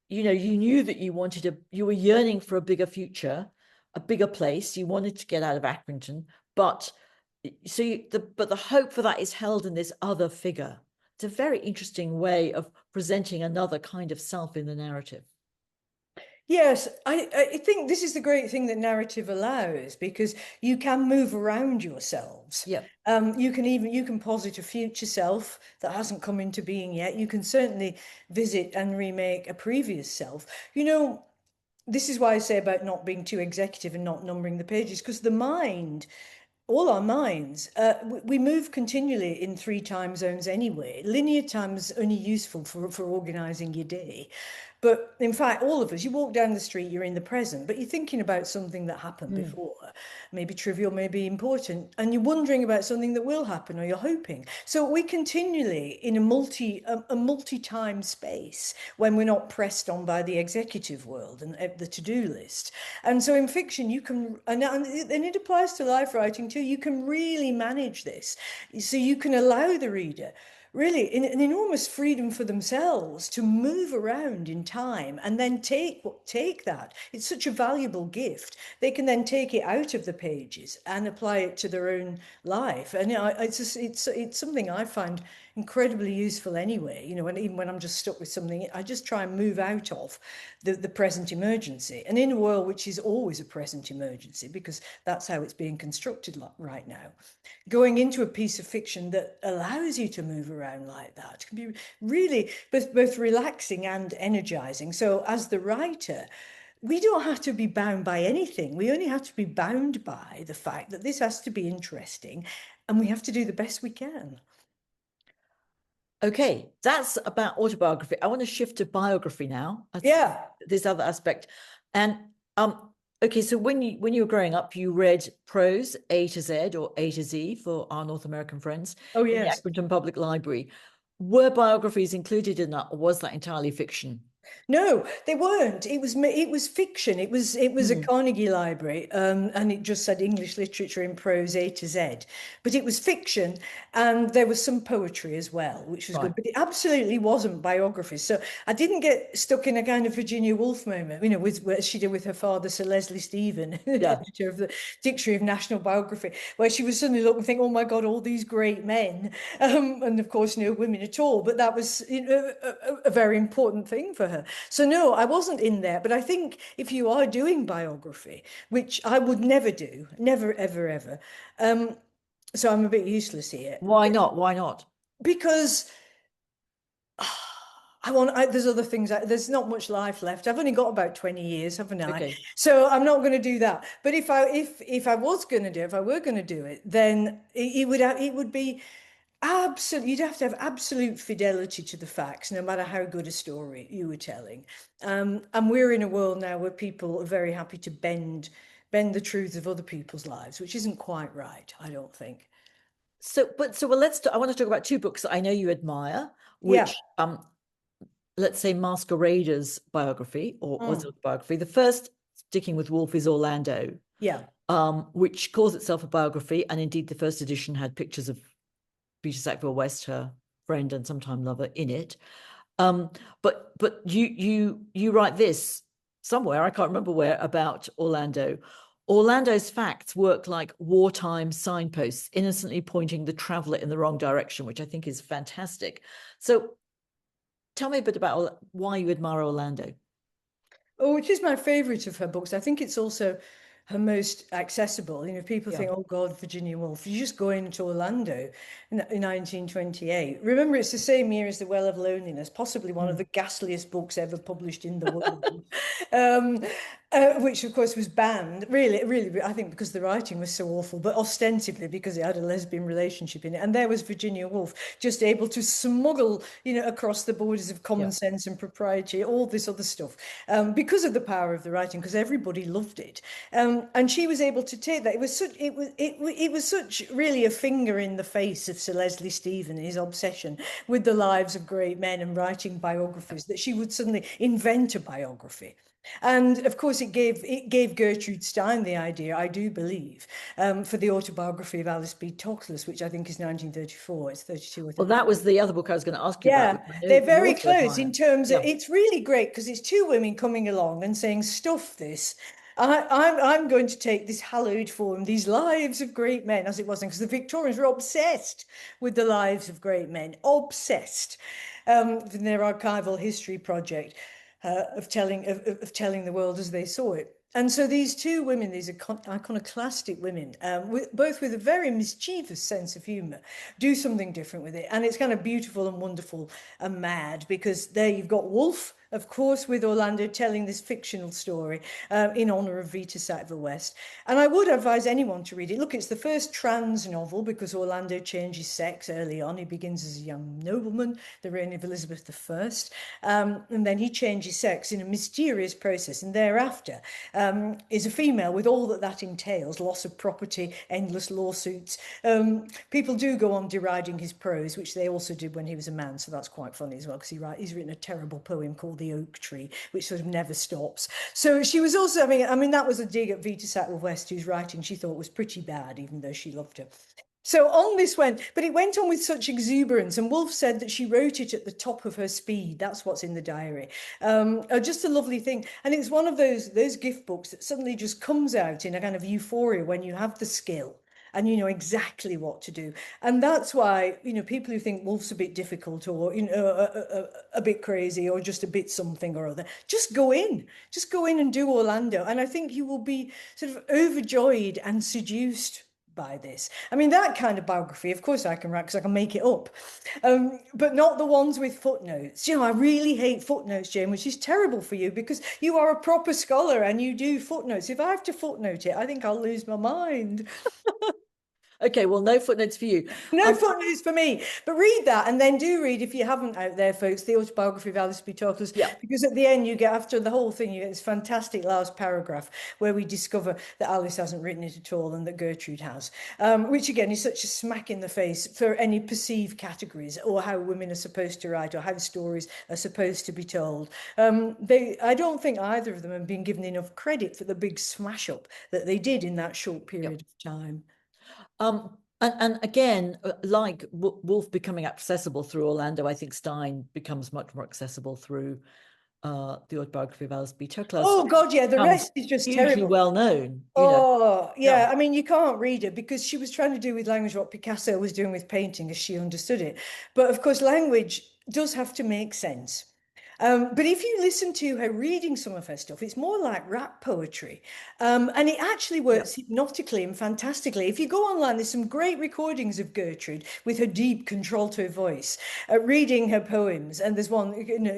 you knew that you were yearning for a bigger future, a bigger place. You wanted to get out of Accrington, but the hope for that is held in this other figure. It's a very interesting way of presenting another kind of self in the narrative. Yes, I think this is the great thing that narrative allows, because you can move around yourselves. Yeah. You can posit a future self that hasn't come into being yet. You can certainly visit and remake a previous self. this is why I say about not being too executive and not numbering the pages, because the mind, all our minds, we move continually in 3 time zones anyway. Linear time is only useful for organizing your day. But in fact, all of us, you walk down the street, you're in the present, but you're thinking about something that happened before, maybe trivial, maybe important, and you're wondering about something that will happen, or you're hoping. So we continually in a multi-time space when we're not pressed on by the executive world and the to-do list. And so in fiction, you can, and it applies to life writing too, you can really manage this. So you can allow the reader really an enormous freedom for themselves to move around in time and then take that. It's such a valuable gift. They can then take it out of the pages and apply it to their own life. And it's something I find incredibly useful anyway. Even when I'm just stuck with something, I just try and move out of the present emergency. And in a world which is always a present emergency, because that's how it's being constructed right now, going into a piece of fiction that allows you to move around like that can be really both relaxing and energizing. So as the writer, we don't have to be bound by anything. We only have to be bound by the fact that this has to be interesting, and we have to do the best we can. Okay, that's about autobiography. I want to shift to biography now. Yeah. This other aspect. And okay, so when you were growing up, you read prose A to Z or A to Z for our North American friends Oh, in the yes. Accrington Public Library. Were biographies included in that, or was that entirely fiction? No, they weren't. It was fiction. It was a Carnegie Library, and it just said English literature in prose A to Z. But it was fiction, and there was some poetry as well, which was good. But it absolutely wasn't biographies. So I didn't get stuck in a kind of Virginia Woolf moment, as she did with her father, Sir Leslie Stephen, editor of the Dictionary of National Biography, where she would suddenly look and think, "Oh my God, all these great men," and of course no women at all. But that was a very important thing for her. So no, I wasn't in there. But I think if you are doing biography, which I would never do, never, ever, ever. So I'm a bit useless here. Why not? Why not? Because there's other things. There's not much life left. I've only got about 20 years, haven't I? Okay. So I'm not going to do that. But if I were going to do it, then it would be absolutely, you'd have to have absolute fidelity to the facts, no matter how good a story you were telling. And we're in a world now where people are very happy to bend the truths of other people's lives, which isn't quite right, I don't think. Well, I want to talk about 2 books that I know you admire, which let's say Masquerader's biography or autobiography. The first, sticking with Woolf, is Orlando. Yeah. Which calls itself a biography, and indeed the first edition had pictures of Peter Sackville West, her friend and sometime lover, in it. But you write this somewhere, I can't remember where, about Orlando. Orlando's facts work like wartime signposts, innocently pointing the traveler in the wrong direction, which I think is fantastic. So tell me a bit about why you admire Orlando. Oh, which is my favorite of her books. I think it's also her most accessible. People think, oh God, Virginia Woolf. You just go into Orlando in 1928. Remember, it's the same year as The Well of Loneliness, possibly one of the ghastliest books ever published in the world. Which of course was banned, really, I think because the writing was so awful, but ostensibly because it had a lesbian relationship in it. And there was Virginia Woolf, just able to smuggle, across the borders of common sense and propriety, all this other stuff, because of the power of the writing, because everybody loved it. And she was able to take that. It was such really a finger in the face of Sir Leslie Stephen and his obsession with the lives of great men and writing biographies, that she would suddenly invent a biography. And of course, it gave Gertrude Stein the idea, I do believe, for the autobiography of Alice B. Toklas, which I think is 1934. It's 32 or 33. Well, that was the other book I was going to ask you about. They're very close in terms of, it's really great because it's 2 women coming along and saying, stuff this. I'm going to take this hallowed form, these lives of great men, as it wasn't, because the Victorians were obsessed with the lives of great men, obsessed, in their archival history project. Of telling the world as they saw it. And so these 2 women, these iconoclastic women, both with a very mischievous sense of humor, do something different with it. And it's kind of beautiful and wonderful and mad, because there you've got Woolf of course, with Orlando telling this fictional story in honor of Vita Sackville West. And I would advise anyone to read it. Look, it's the first trans novel because Orlando changes sex early on. He begins as a young nobleman, the reign of Elizabeth I, and then he changes sex in a mysterious process. And thereafter is a female with all that entails, loss of property, endless lawsuits. People do go on deriding his prose, which they also did when he was a man, so that's quite funny as well, because he's written a terrible poem called The Oak Tree, which sort of never stops. So she was also, I mean, that was a dig at Vita Sackville West, whose writing she thought was pretty bad, even though she loved her. So on this went, but it went on with such exuberance, and Woolf said that she wrote it at the top of her speed. That's what's in the diary. Just a lovely thing. And it's one of those gift books that suddenly just comes out in a kind of euphoria when you have the skill and you know exactly what to do. And that's why, you know, people who think Woolf's a bit difficult or, you know, a bit crazy or just a bit something or other, just go in and do Orlando. And I think you will be sort of overjoyed and seduced by this. I mean, that kind of biography, of course I can write because I can make it up, but not the ones with footnotes. You know, I really hate footnotes, Jane, which is terrible for you because you are a proper scholar and you do footnotes. If I have to footnote it, I think I'll lose my mind. Okay, well, no footnotes for you. No footnotes for me. But read that, and then do read, if you haven't out there, folks, the autobiography of Alice B. Toklas. Yeah. Because at the end, you get, after the whole thing, you get this fantastic last paragraph where we discover that Alice hasn't written it at all and that Gertrude has, which again is such a smack in the face for any perceived categories or how women are supposed to write or how stories are supposed to be told. I don't think either of them have been given enough credit for the big smash up that they did in that short period of time. And again, like Woolf becoming accessible through Orlando, I think Stein becomes much more accessible through the autobiography of Alice B. Toklas. Oh God, yeah, the rest is just hugely terrible. well known. Oh, yeah. I mean, you can't read it because she was trying to do with language what Picasso was doing with painting as she understood it. But of course, language does have to make sense. But if you listen to her reading some of her stuff, it's more like rap poetry. And it actually works hypnotically and fantastically. If you go online, there's some great recordings of Gertrude with her deep contralto voice reading her poems. And there's one,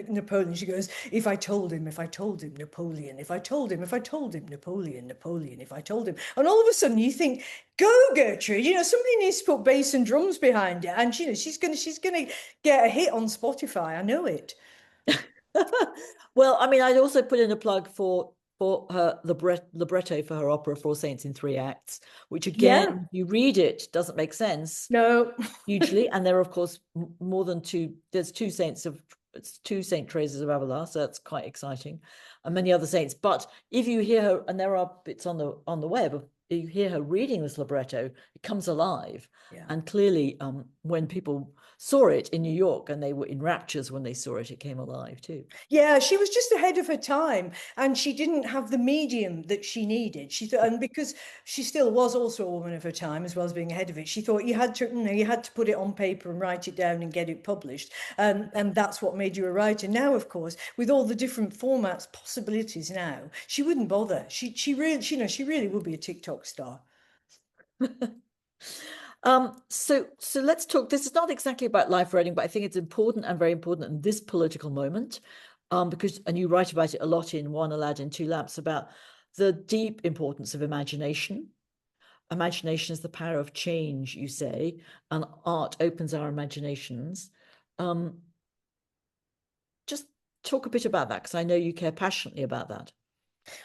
Napoleon, she goes, if I told him, Napoleon, if I told him, Napoleon, if I told him. And all of a sudden you think, go Gertrude, you know, somebody needs to put bass and drums behind it. And, you know, she's gonna get a hit on Spotify. I know it. Well, I mean, I'd also put in a plug for her libretto for her opera Four Saints in Three Acts, which again, you read it, doesn't make sense. No. Hugely. And there are, of course, more than two. There's two Saint Teresa's of Avila, so that's quite exciting, and many other saints. But if you hear her, and there are bits on the web, you hear her reading this libretto, it comes alive. And clearly, when people saw it in New York and they were in raptures when they saw it, it came alive too. Yeah, she was just ahead of her time and she didn't have the medium that she needed. She thought, and because she still was also a woman of her time as well as being ahead of it, she thought you had to put it on paper and write it down and get it published. And that's what made you a writer. Now, of course, with all the different formats, possibilities now, she wouldn't bother. She really would be a TikTok star. So let's talk. This is not exactly about life writing, but I think it's important and very important in this political moment, because, and you write about it a lot in One Aladdin Two Lamps, about the deep importance of imagination. Imagination is the power of change, you say, and art opens our imaginations. Just talk a bit about that, because I know you care passionately about that.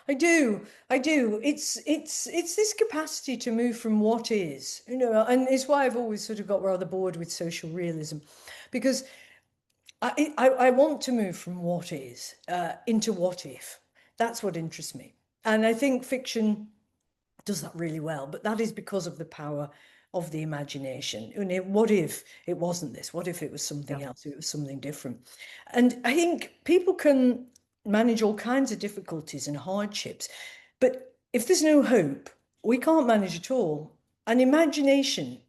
I do. It's this capacity to move from what is, you know, and it's why I've always sort of got rather bored with social realism, because I want to move from what is into what if. That's what interests me, and I think fiction does that really well. But that is because of the power of the imagination. You know, what if it wasn't this? What if it was something else? It was something different. And I think people can manage all kinds of difficulties and hardships, but if there's no hope, we can't manage at all. And imagination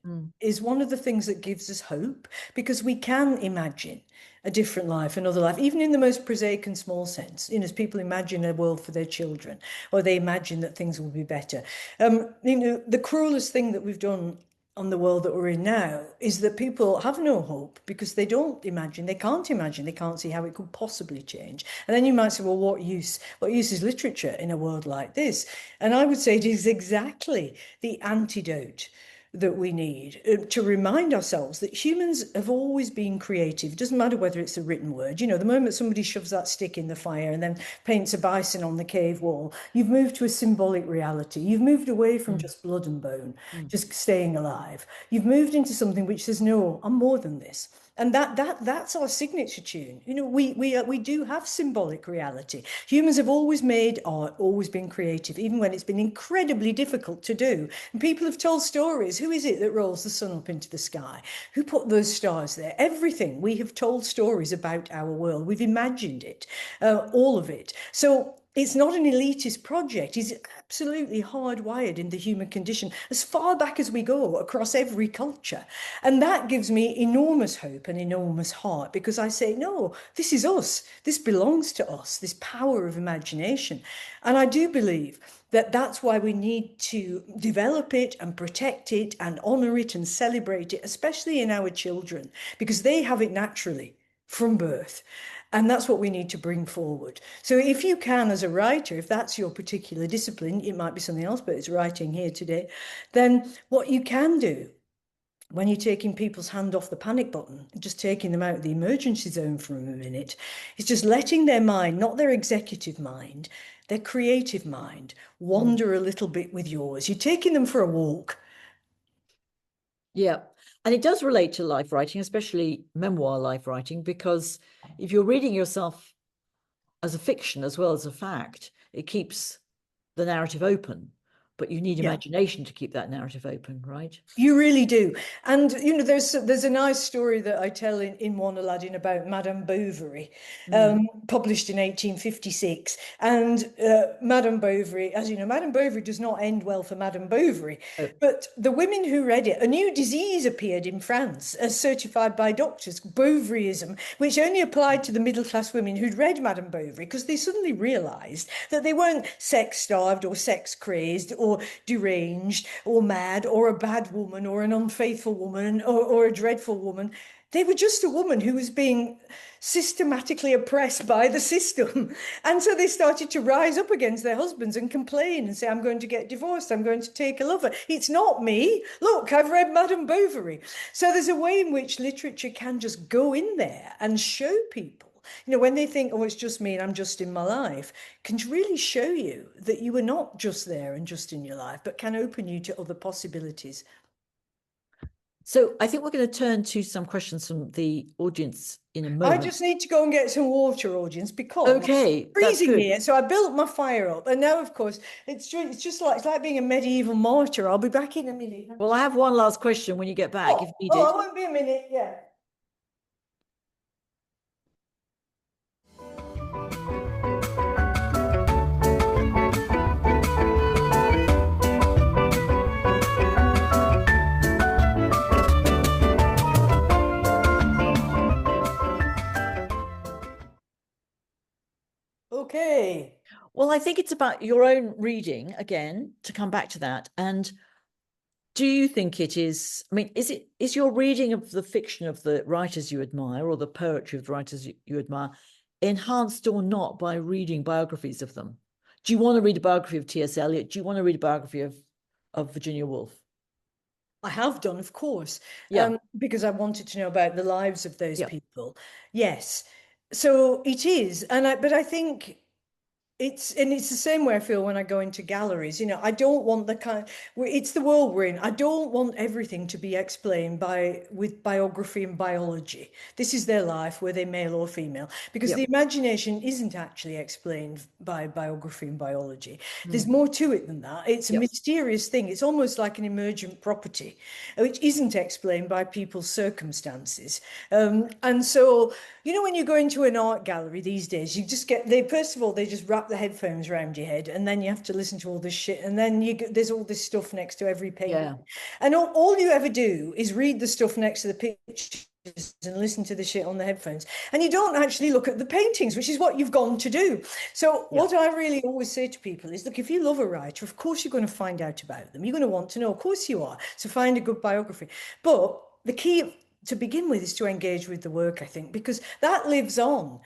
is one of the things that gives us hope, because we can imagine a different life, another life, even in the most prosaic and small sense. You know, as people imagine a world for their children, or they imagine that things will be better. You know, the cruelest thing that we've done on the world that we're in now is that people have no hope because they don't imagine, they can't see how it could possibly change. And then you might say, well, what use is literature in a world like this? And I would say it is exactly the antidote that we need to remind ourselves that humans have always been creative. It doesn't matter whether it's a written word. You know, the moment somebody shoves that stick in the fire and then paints a bison on the cave wall, you've moved to a symbolic reality. You've moved away from just blood and bone, just staying alive. You've moved into something which says, no, I'm more than this. And that's our signature tune. You know, we do have symbolic reality. Humans have always made art, always been creative, even when it's been incredibly difficult to do. And people have told stories. Who is it that rolls the sun up into the sky? Who put those stars there? Everything. We have told stories about our world. We've imagined it, all of it. So it's not an elitist project. It's absolutely hardwired in the human condition as far back as we go across every culture. And that gives me enormous hope and enormous heart because I say, no, this is us. This belongs to us, this power of imagination. And I do believe that that's why we need to develop it and protect it and honor it and celebrate it, especially in our children, because they have it naturally from birth. And that's what we need to bring forward. So if you can, as a writer, if that's your particular discipline, it might be something else, but it's writing here today, then what you can do when you're taking people's hand off the panic button, just taking them out of the emergency zone for a minute, is just letting their mind, not their executive mind, their creative mind, wander a little bit with yours. You're taking them for a walk. Yeah. And it does relate to life writing, especially memoir life writing, because if you're reading yourself as a fiction as well as a fact, it keeps the narrative open, but you need imagination to keep that narrative open, right? You really do. And, you know, there's a nice story that I tell in One Aladdin about Madame Bovary, published in 1856. And Madame Bovary, as you know, Madame Bovary does not end well for Madame Bovary. Oh. But the women who read it, a new disease appeared in France as certified by doctors, Bovaryism, which only applied to the middle-class women who'd read Madame Bovary because they suddenly realised that they weren't sex-starved or sex-crazed or deranged or mad or a bad woman or an unfaithful woman or a dreadful woman. They were just a woman who was being systematically oppressed by the system. And so they started to rise up against their husbands and complain and say, I'm going to get divorced. I'm going to take a lover. It's not me. Look, I've read Madame Bovary. So there's a way in which literature can just go in there and show people, you know, when they think, oh, it's just me and I'm just in my life, can really show you that you are not just there and just in your life, but can open you to other possibilities. So I think we're going to turn to some questions from the audience in a moment. I just need to go and get some water, audience, because it's freezing here. So I built my fire up, and now, of course, it's like being a medieval martyr. I'll be back in a minute. Well, I have one last question when you get back, if needed. Oh, I won't be a minute. Yeah. Okay. Well, I think it's about your own reading, again, to come back to that. And do you think it is, I mean, is your reading of the fiction of the writers you admire or the poetry of the writers you admire enhanced or not by reading biographies of them? Do you want to read a biography of T.S. Eliot? Do you want to read a biography of Virginia Woolf? I have done, of course, Yeah. because I wanted to know about the lives of those people. Yes. So it is. But I think it's the same way I feel when I go into galleries. You know, I don't want it's the world we're in. I don't want everything to be explained with biography and biology. This is their life, were they male or female? Because the imagination isn't actually explained by biography and biology. There's more to it than that. It's a mysterious thing. It's almost like an emergent property, which isn't explained by people's circumstances. And so, you know, when you go into an art gallery these days, you just first of all, they just wrap the headphones around your head, and then you have to listen to all this shit, and then there's all this stuff next to every painting, and all you ever do is read the stuff next to the picture and listen to the shit on the headphones, and you don't actually look at the paintings, which is what you've gone to do. So what I really always say to people is, look, if you love a writer, of course you're going to find out about them. You're going to want to know, of course you are. So find a good biography. But the key to begin with is to engage with the work, I think, because that lives on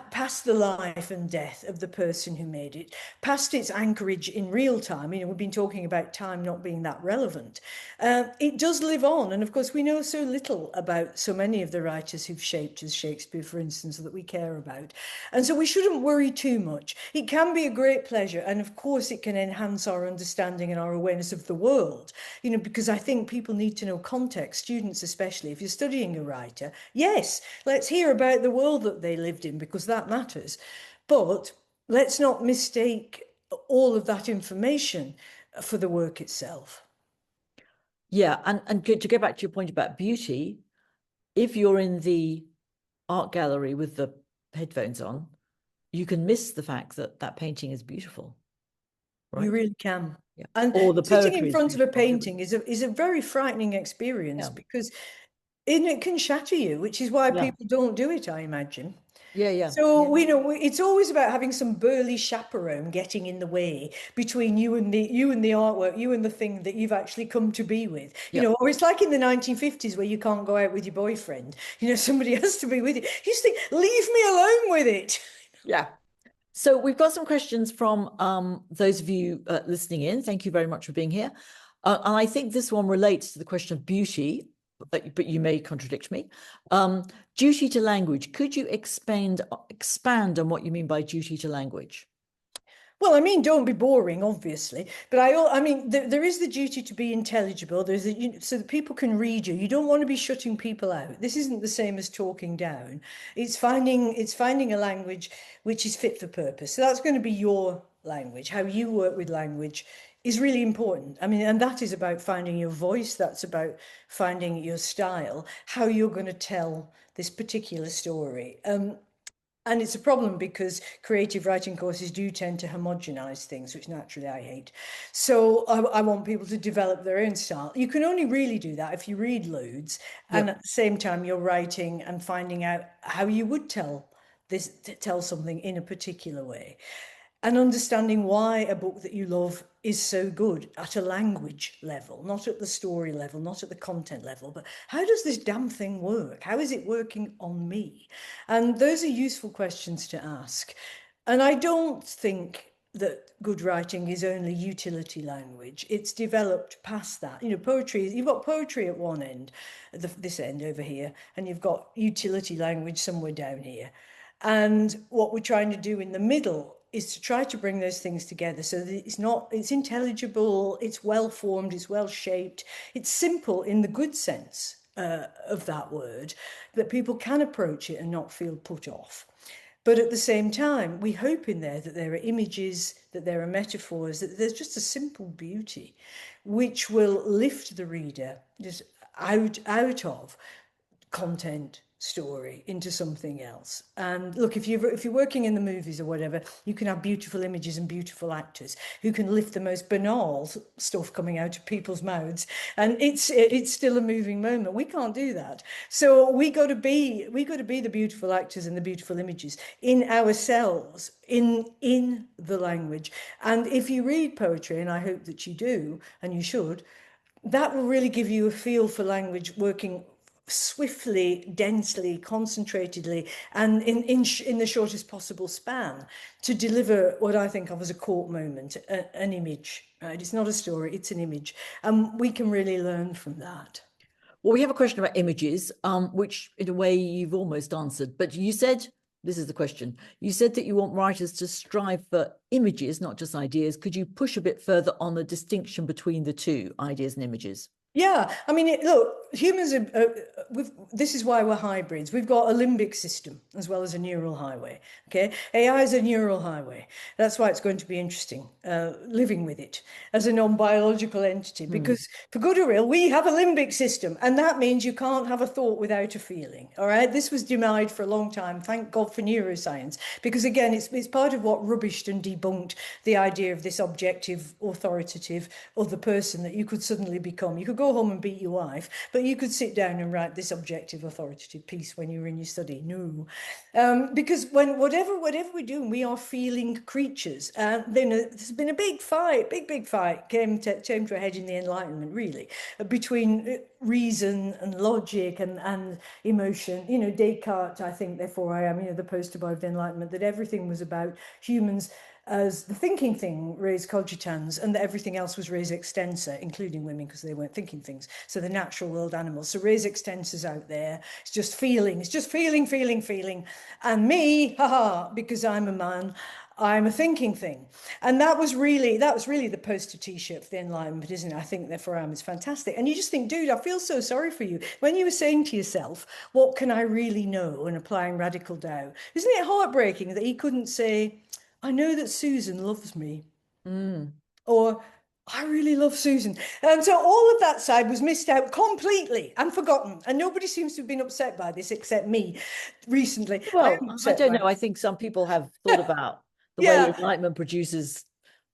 past the life and death of the person who made it, past its anchorage in real time. You know, we've been talking about time not being that relevant. It does live on. And of course, we know so little about so many of the writers who've shaped us, Shakespeare, for instance, that we care about. And so we shouldn't worry too much. It can be a great pleasure. And of course, it can enhance our understanding and our awareness of the world, you know, because I think people need to know context, students especially. If you're studying a writer, yes, let's hear about the world that they lived in, because that matters. But let's not mistake all of that information for the work itself. Yeah, and to go back to your point about beauty, if you're in the art gallery with the headphones on, you can miss the fact that that painting is beautiful. Right? You really can. Yeah. And or the sitting poetry in front of a painting beautiful. is a very frightening experience, because it can shatter you, which is why people don't do it, I imagine. Yeah. So, you know, it's always about having some burly chaperone getting in the way between you and the artwork, you and the thing that you've actually come to be with. You know, or it's like in the 1950s where you can't go out with your boyfriend. You know, somebody has to be with you. You just think, leave me alone with it. Yeah. So we've got some questions from those of you listening in. Thank you very much for being here. And I think this one relates to the question of beauty, but you may contradict me. Duty to language. Could you expand on what you mean by duty to language? Well, I mean, don't be boring, obviously, but I mean, there is the duty to be intelligible. There's so that people can read you. You don't want to be shutting people out. This isn't the same as talking down. It's finding a language which is fit for purpose. So that's going to be your language. How you work with language is really important. I mean, and that is about finding your voice. That's about finding your style, how you're going to tell this particular story. And it's a problem because creative writing courses do tend to homogenize things, which naturally I hate. So I want people to develop their own style. You can only really do that if you read loads, and at the same time you're writing and finding out how you would tell something in a particular way. And understanding why a book that you love is so good at a language level, not at the story level, not at the content level, but how does this damn thing work? How is it working on me? And those are useful questions to ask. And I don't think that good writing is only utility language. It's developed past that. You know, poetry, you've got poetry at one end, this end over here, and you've got utility language somewhere down here. And what we're trying to do in the middle is to try to bring those things together so that it's intelligible, it's well formed, it's well shaped, it's simple in the good sense of that word, that people can approach it and not feel put off. But at the same time, we hope in there that there are images, that there are metaphors, that there's just a simple beauty which will lift the reader just out of content story into something else. And look, if you're working in the movies or whatever, you can have beautiful images and beautiful actors who can lift the most banal stuff coming out of people's mouths, and it's still a moving moment. We can't do that. So we got to be the beautiful actors and the beautiful images in ourselves, in the language. And if you read poetry, and I hope that you do, and you should, that will really give you a feel for language working swiftly, densely, concentratedly, and in the shortest possible span to deliver what I think of as a court moment, an image. Right? It's not a story, it's an image. And we can really learn from that. Well, we have a question about images, which in a way you've almost answered, but you said, this is the question, you said that you want writers to strive for images, not just ideas. Could you push a bit further on the distinction between the two, ideas and images? Yeah, I mean, look, humans this is why we're hybrids. We've got a limbic system as well as a neural highway. Okay, AI is a neural highway. That's why it's going to be interesting living with it as a non-biological entity, because for good or ill, we have a limbic system, and that means you can't have a thought without a feeling. All right, this was denied for a long time. Thank God for neuroscience, because again, it's part of what rubbished and debunked the idea of this objective, authoritative other person that you could suddenly become. You could go go home and beat your wife, but you could sit down and write this objective, authoritative piece when you're in your study. No, because when whatever we're doing, we are feeling creatures. And then there's been a big fight, big fight came to a head in the Enlightenment, really, between reason and logic and emotion. You know, Descartes, I think, therefore I am, you know, the poster boy of the Enlightenment, that everything was about humans as the thinking thing, res cogitans, and that everything else was res extensa, including women, because they weren't thinking things. So the natural world animals. So res extensa's out there. It's just feeling. It's just feeling. And me, haha, because I'm a man, I'm a thinking thing. And that was really the poster T-shirt for the Enlightenment, isn't it? I think therefore I am is fantastic. And you just think, dude, I feel so sorry for you. When you were saying to yourself, what can I really know, and applying radical doubt, isn't it heartbreaking that he couldn't say, I know that Susan loves me, or I really love Susan. And so all of that side was missed out completely and forgotten. And nobody seems to have been upset by this except me recently. Well, I don't know. I think some people have thought about the way Yeah. Enlightenment produces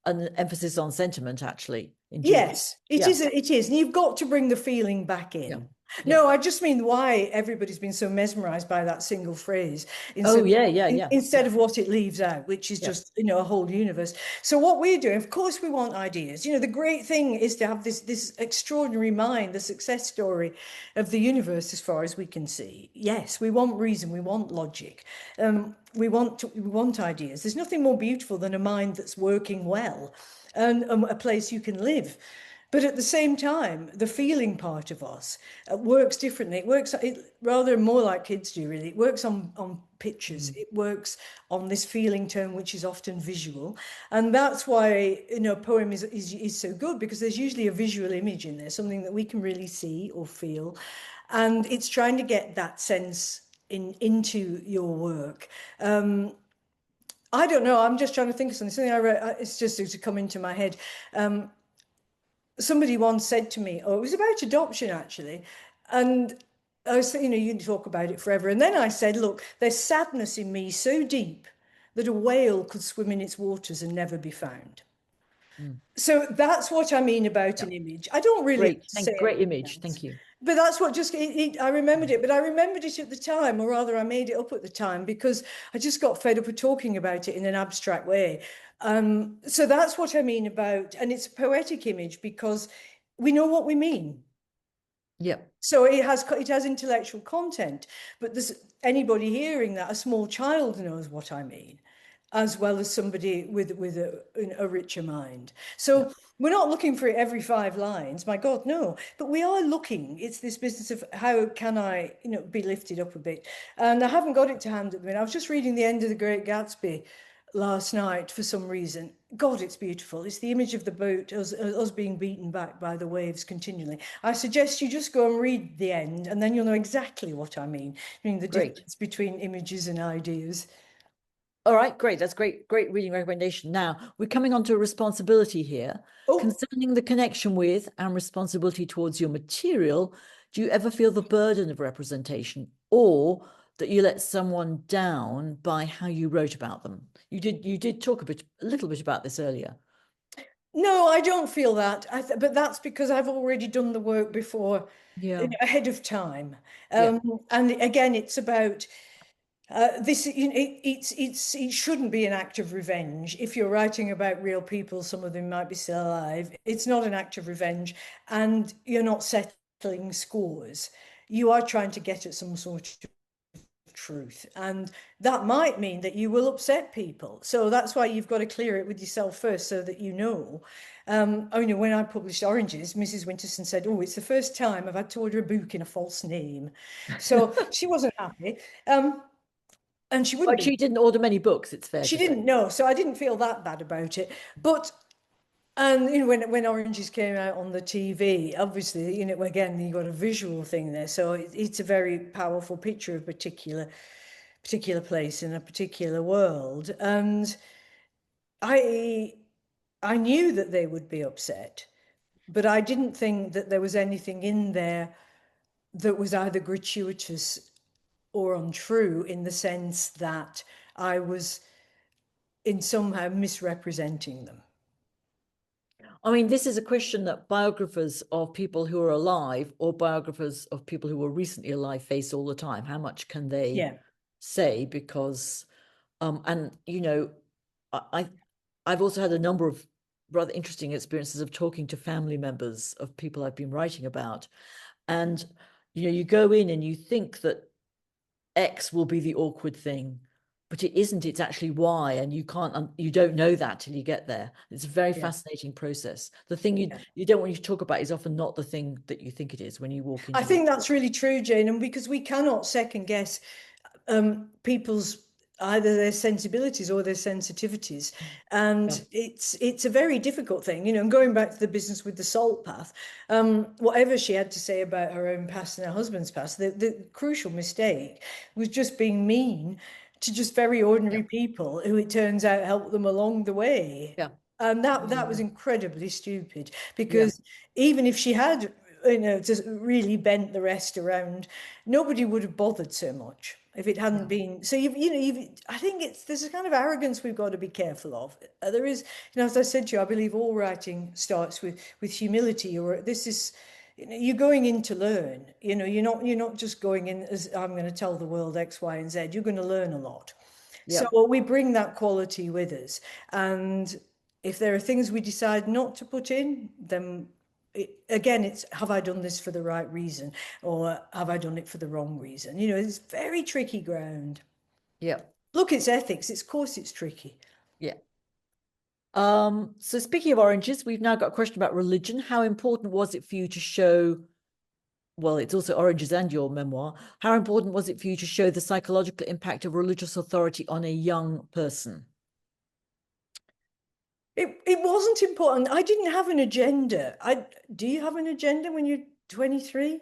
an emphasis on sentiment, actually. Yes, it is. It is. And you've got to bring the feeling back in. Yeah. No, I just mean why everybody's been so mesmerized by that single phrase instead of what it leaves out, which is just, you know, a whole universe. So what we're doing, of course, we want ideas. You know, the great thing is to have this extraordinary mind, the success story of the universe as far as we can see. Yes, we want reason, we want logic. We want ideas. There's nothing more beautiful than a mind that's working well and a place you can live. But at the same time, the feeling part of us works differently. It works rather more like kids do, really. It works on pictures. It works on this feeling tone, which is often visual. And that's why, you know, a poem is so good, because there's usually a visual image in there, something that we can really see or feel. And it's trying to get that sense into your work. I don't know. I'm just trying to think of something I read. It's just to come into my head. Somebody once said to me, oh, it was about adoption, actually. And I was, you know, you can talk about it forever. And then I said, look, there's sadness in me so deep that a whale could swim in its waters and never be found. So that's what I mean about an image. I don't really great image. Thank you. But that's what just, I remembered it, but I remembered it at the time, or rather I made it up at the time, because I just got fed up with talking about it in an abstract way. So that's what I mean about, and it's a poetic image because we know what we mean. Yeah. So it has intellectual content, but there's anybody hearing that, a small child knows what I mean, as well as somebody with a richer mind. So we're not looking for it every 5 lines, my God, no. But we are looking. It's this business of how can I, you know, be lifted up a bit. And I haven't got it to hand at the minute. I was just reading The End of the Great Gatsby last night for some reason. God, it's beautiful. It's the image of the boat, us being beaten back by the waves continually. I suggest you just go and read the end, and then you'll know exactly what I mean. I mean, the difference between images and ideas. All right, great. That's great reading recommendation. Now, we're coming on to a responsibility here. Concerning the connection with and responsibility towards your material, do you ever feel the burden of representation, or that you let someone down by how you wrote about them? You did talk a little bit about this earlier. No, I don't feel that. But that's because I've already done the work before, ahead of time. And again, it's about this. You know, it shouldn't be an act of revenge. If you're writing about real people, some of them might be still alive. It's not an act of revenge, and you're not settling scores. You are trying to get at some sort of truth, and that might mean that you will upset people. So that's why you've got to clear it with yourself first, so that you know. I mean, when I published Oranges, Mrs. Winterson said, oh, it's the first time I've had to order a book in a false name. So she wasn't happy. And she wouldn't. But she didn't order many books, it's fair. She didn't know, so I didn't feel that bad about it. But and you know, when Oranges came out on the TV, obviously, you know, again, you got a visual thing there, so it's a very powerful picture of a particular place in a particular world. And I knew that they would be upset, but I didn't think that there was anything in there that was either gratuitous or untrue, in the sense that I was in somehow misrepresenting them. I mean, this is a question that biographers of people who are alive or biographers of people who were recently alive face all the time. How much can they say? Because, and you know, I've also had a number of rather interesting experiences of talking to family members of people I've been writing about, and you know, you go in and you think that X will be the awkward thing, but it isn't. It's actually Y, and you don't know that till you get there. It's a very fascinating process. The thing you don't want you to talk about is often not the thing that you think it is when you walk into. I think that's really true, Jane, and because we cannot second guess people's either their sensibilities or their sensitivities, and it's a very difficult thing, you know. And going back to the business with the salt path, whatever she had to say about her own past and her husband's past, the crucial mistake was just being mean to just very ordinary people who it turns out helped them along the way. And that was incredibly stupid, because even if she had, you know, just really bent the rest around, nobody would have bothered so much if it hadn't been. So I think there's a kind of arrogance we've got to be careful of. There is, you know, as I said to you, I believe all writing starts with humility, or this is, you know, you're going in to learn. You know, you're not just going in as I'm going to tell the world X, Y, and Z. You're going to learn a lot. So we bring that quality with us, and if there are things we decide not to put in, then again, it's, have I done this for the right reason, or have I done it for the wrong reason? You know, it's very tricky ground. Look, it's ethics. Of course, it's tricky. So speaking of oranges, we've now got a question about religion. How important was it for you to show, well, it's also oranges and your memoir. How important was it for you to show the psychological impact of religious authority on a young person? It wasn't important. I didn't have an agenda. Do you have an agenda when you're 23?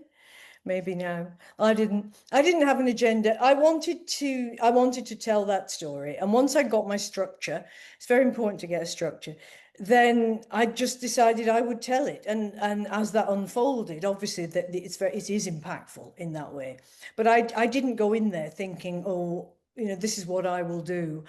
Maybe now. I didn't have an agenda. I wanted to tell that story. And once I got my structure, it's very important to get a structure, then I just decided I would tell it. And as that unfolded, obviously that it is impactful in that way. But I didn't go in there thinking, oh, you know, this is what I will do.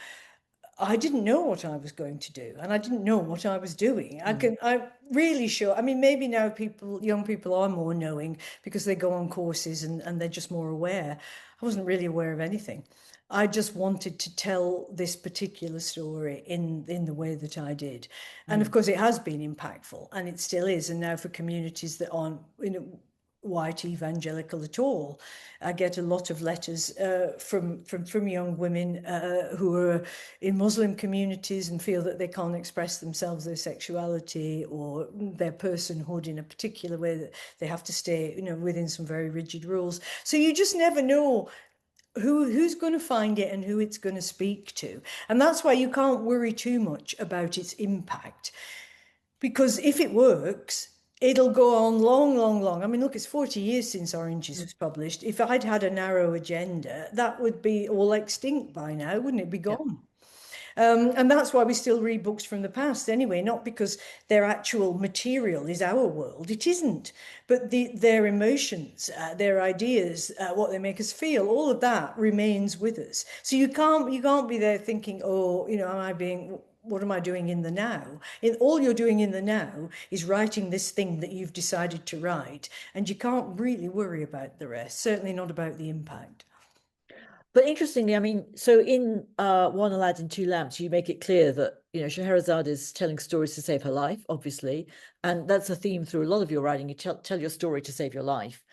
I didn't know what I was going to do, and I didn't know what I was doing. I'm really sure. I mean, maybe now young people are more knowing because they go on courses and they're just more aware. I wasn't really aware of anything. I just wanted to tell this particular story in the way that I did. And of course, it has been impactful, and it still is. And now for communities that aren't, you know, white evangelical at all, I get a lot of letters from young women who are in Muslim communities and feel that they can't express themselves, their sexuality or their personhood in a particular way, that they have to stay, you know, within some very rigid rules. So you just never know who's going to find it and who it's going to speak to. And that's why you can't worry too much about its impact, because if it works, it'll go on long, long, long. I mean, look, it's 40 years since Oranges was published. If I'd had a narrow agenda, that would be all extinct by now, wouldn't it? Be gone. And that's why we still read books from the past anyway, not because their actual material is our world. It isn't. But their emotions, their ideas, what they make us feel, all of that remains with us. So you can't be there thinking, oh, you know, what am I doing in the now? All you're doing in the now is writing this thing that you've decided to write, and you can't really worry about the rest, certainly not about the impact. But interestingly, I mean, so in One Aladdin Two Lamps, you make it clear that, you know, Scheherazade is telling stories to save her life, obviously, and that's a theme through a lot of your writing. You tell your story to save your life.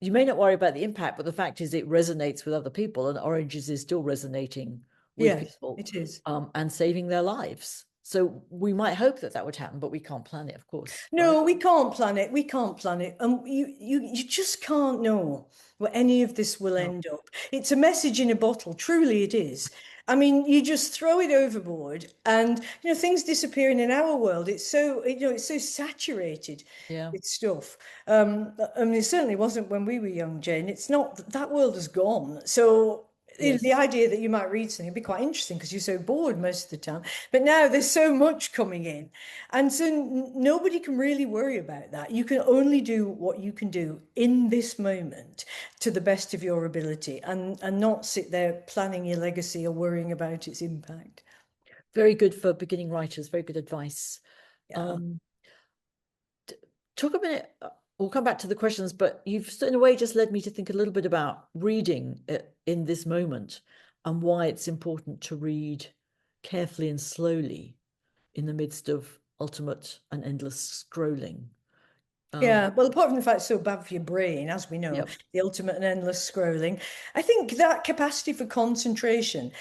You may not worry about the impact, but the fact is it resonates with other people, and Oranges is still resonating with people. It is. And saving their lives. So we might hope that would happen, but we can't plan it, of course. No, we can't plan it. We can't plan it. And you just can't know where any of this will end up. It's a message in a bottle. Truly it is. I mean, you just throw it overboard and, you know, things disappearing in our world. It's so, you know, it's so saturated with stuff. I mean, it certainly wasn't when we were young, Jane. It's not, that world is gone. So the idea that you might read something would be quite interesting because you're so bored most of the time. But now there's so much coming in. And so nobody can really worry about that. You can only do what you can do in this moment to the best of your ability, and not sit there planning your legacy or worrying about its impact. Very good for beginning writers. Very good advice. talk a minute. We'll come back to the questions, but you've in a way just led me to think a little bit about reading in this moment and why it's important to read carefully and slowly in the midst of ultimate and endless scrolling. Yeah, well, apart from the fact it's so bad for your brain, as we know, Yep. the ultimate and endless scrolling, I think that capacity for concentration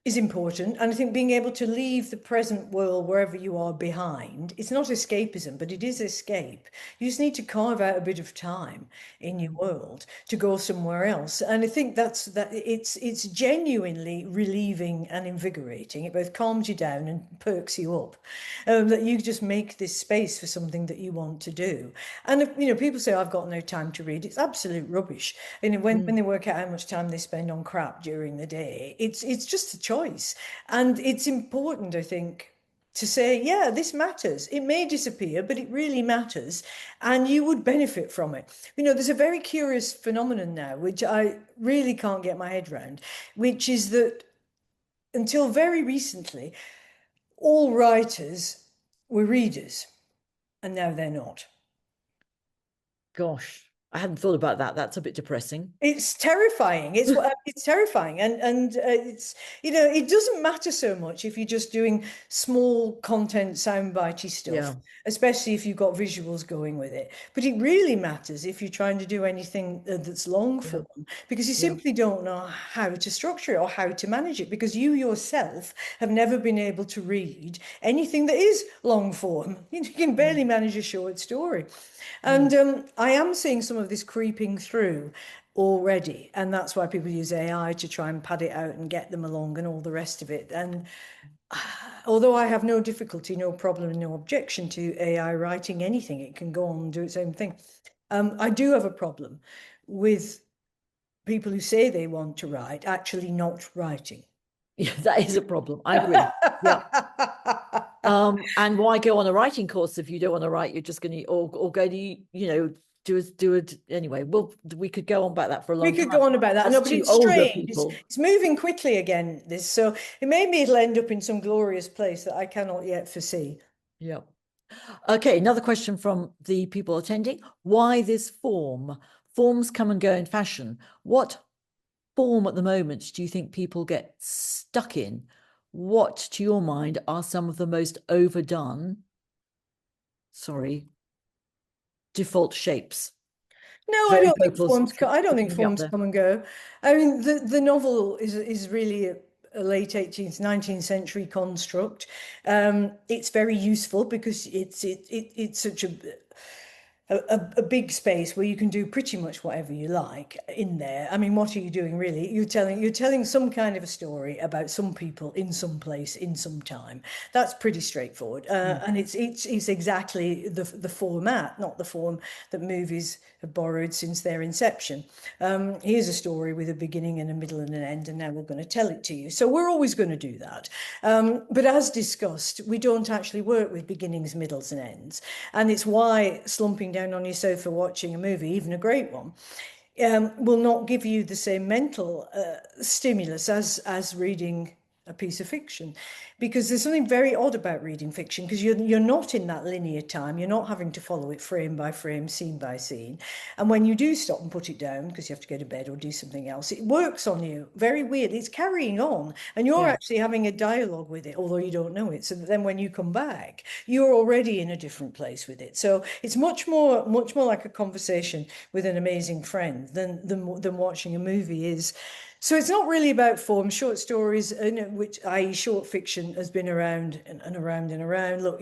is important. And I think being able to leave the present world wherever you are behind, it's not escapism, but it is escape. You just need to carve out a bit of time in your world to go somewhere else. And I think it's genuinely relieving and invigorating. It both calms you down and perks you up. That you just make this space for something that you want to do. And if, people say, I've got no time to read, it's absolute rubbish. And when they work out how much time they spend on crap during the day, it's just a choice. And it's important, I think, to say, yeah, this matters. It may disappear, but it really matters. And you would benefit from it. There's a very curious phenomenon now, which I really can't get my head around, which is that until very recently, all writers were readers, and now they're not. Gosh, I hadn't thought about that. That's a bit depressing. It's terrifying. It's terrifying, and it's it doesn't matter so much if you're just doing small content soundbitey stuff, Yeah. especially if you've got visuals going with it. But it really matters if you're trying to do anything that's long form, because you simply don't know how to structure it or how to manage it, because you yourself have never been able to read anything that is long form. You can barely manage a short story. And I am seeing some of this creeping through already. And that's why people use AI to try and pad it out and get them along and all the rest of it. And although I have no difficulty, no problem, and no objection to AI writing anything, it can go on and do its own thing. I do have a problem with people who say they want to write actually not writing. Yeah, that is a problem. I agree. Yeah. And why go on a writing course if you don't want to write? You're just going to, or go to, do it anyway. Well, we could go on about that for a long time. We could go on about that. That's No, but too it's older strange. people. It's moving quickly again, this. So maybe it'll end up in some glorious place that I cannot yet foresee. Yeah. Okay, another question from the people attending. Why this form? Forms come and go in fashion. What form at the moment do you think people get stuck in? What, to your mind, are some of the most overdone, default shapes? No, I Very don't think hopeful. forms. I don't think Picking me up forms there. come and go. I mean, the novel is really a late 18th, 19th century construct. It's very useful because it's such a big space where you can do pretty much whatever you like in there. I mean, what are you doing really? You're telling some kind of a story about some people in some place in some time. That's pretty straightforward, and it's exactly the format, not the form that movies have borrowed since their inception. Here's a story with a beginning and a middle and an end, and now we're going to tell it to you. So we're always going to do that. But as discussed, we don't actually work with beginnings, middles, and ends, and it's why slumping down on your sofa watching a movie, even a great one, will not give you the same mental stimulus as reading a piece of fiction, because there's something very odd about reading fiction, because you're not in that linear time. You're not having to follow it frame by frame, scene by scene. And when you do stop and put it down because you have to go to bed or do something else, it works on you very weird. It's carrying on, and you're actually having a dialogue with it, although you don't know it. So that then when you come back, you're already in a different place with it. So it's much more like a conversation with an amazing friend than watching a movie is. So it's not really about form. Short stories, which i.e. short fiction, has been around and around and around. Look,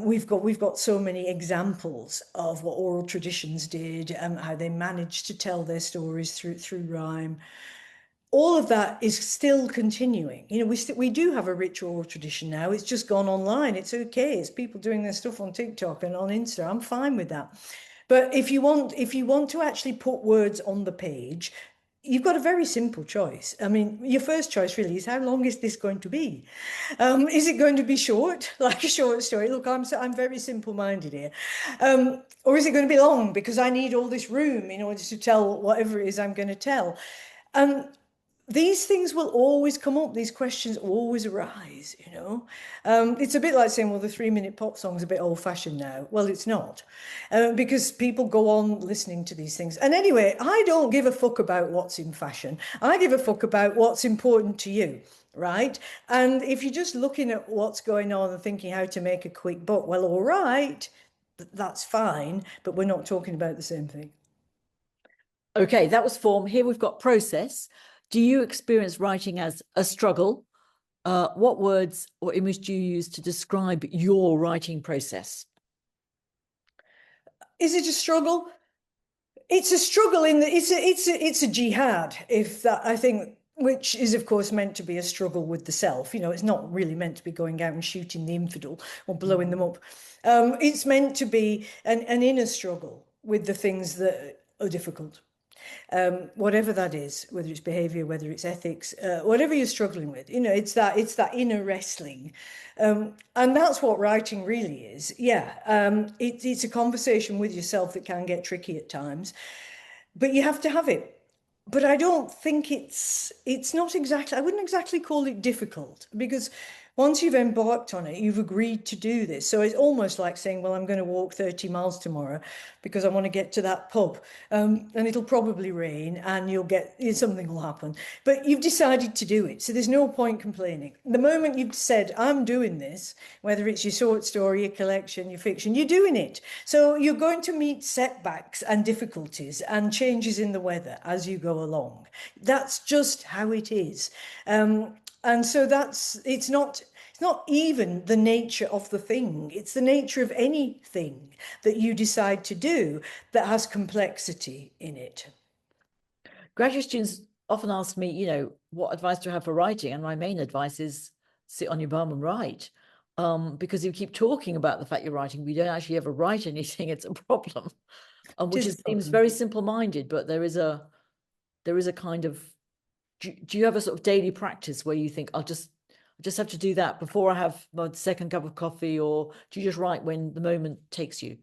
we've got so many examples of what oral traditions did, how they managed to tell their stories through rhyme. All of that is still continuing. We do have a rich oral tradition now. It's just gone online. It's okay. It's people doing their stuff on TikTok and on Insta. I'm fine with that. But if you want to actually put words on the page, you've got a very simple choice. I mean, your first choice really is, how long is this going to be? Is it going to be short, like a short story? Look, I'm very simple-minded here. Or is it going to be long because I need all this room in order to tell whatever it is I'm going to tell? these things will always come up. These questions always arise, you know. It's a bit like saying, well, the 3-minute pop song's a bit old-fashioned now. Well, it's not, because people go on listening to these things. And anyway, I don't give a fuck about what's in fashion. I give a fuck about what's important to you, right? And if you're just looking at what's going on and thinking how to make a quick buck, well, all right, that's fine, but we're not talking about the same thing. Okay, that was form. Here we've got process. Do you experience writing as a struggle? What words or image do you use to describe your writing process? Is it a struggle? It's a struggle in that it's a jihad, if that, I think, which is of course meant to be a struggle with the self. You know, it's not really meant to be going out and shooting the infidel or blowing them up. It's meant to be an inner struggle with the things that are difficult. Whatever that is, whether it's behavior, whether it's ethics, whatever you're struggling with, you know, it's that inner wrestling. And that's what writing really is. Yeah. It's a conversation with yourself that can get tricky at times, but you have to have it. But I don't think it's not exactly, I wouldn't exactly call it difficult, because once you've embarked on it, you've agreed to do this. So it's almost like saying, well, I'm going to walk 30 miles tomorrow because I want to get to that pub. And it'll probably rain and something will happen. But you've decided to do it. So there's no point complaining. The moment you've said, I'm doing this, whether it's your short story, your collection, your fiction, you're doing it. So you're going to meet setbacks and difficulties and changes in the weather as you go along. That's just how it is. And so it's not even the nature of the thing. It's the nature of anything that you decide to do that has complexity in it. Graduate students often ask me, you know, what advice do I have for writing? And my main advice is sit on your bum and write. Because you keep talking about the fact you're writing, but you don't actually ever write anything. It's a problem, which seems very simple-minded, but there is a kind of, do you have a sort of daily practice where you think, I just have to do that before I have my second cup of coffee, or do you just write when the moment takes you?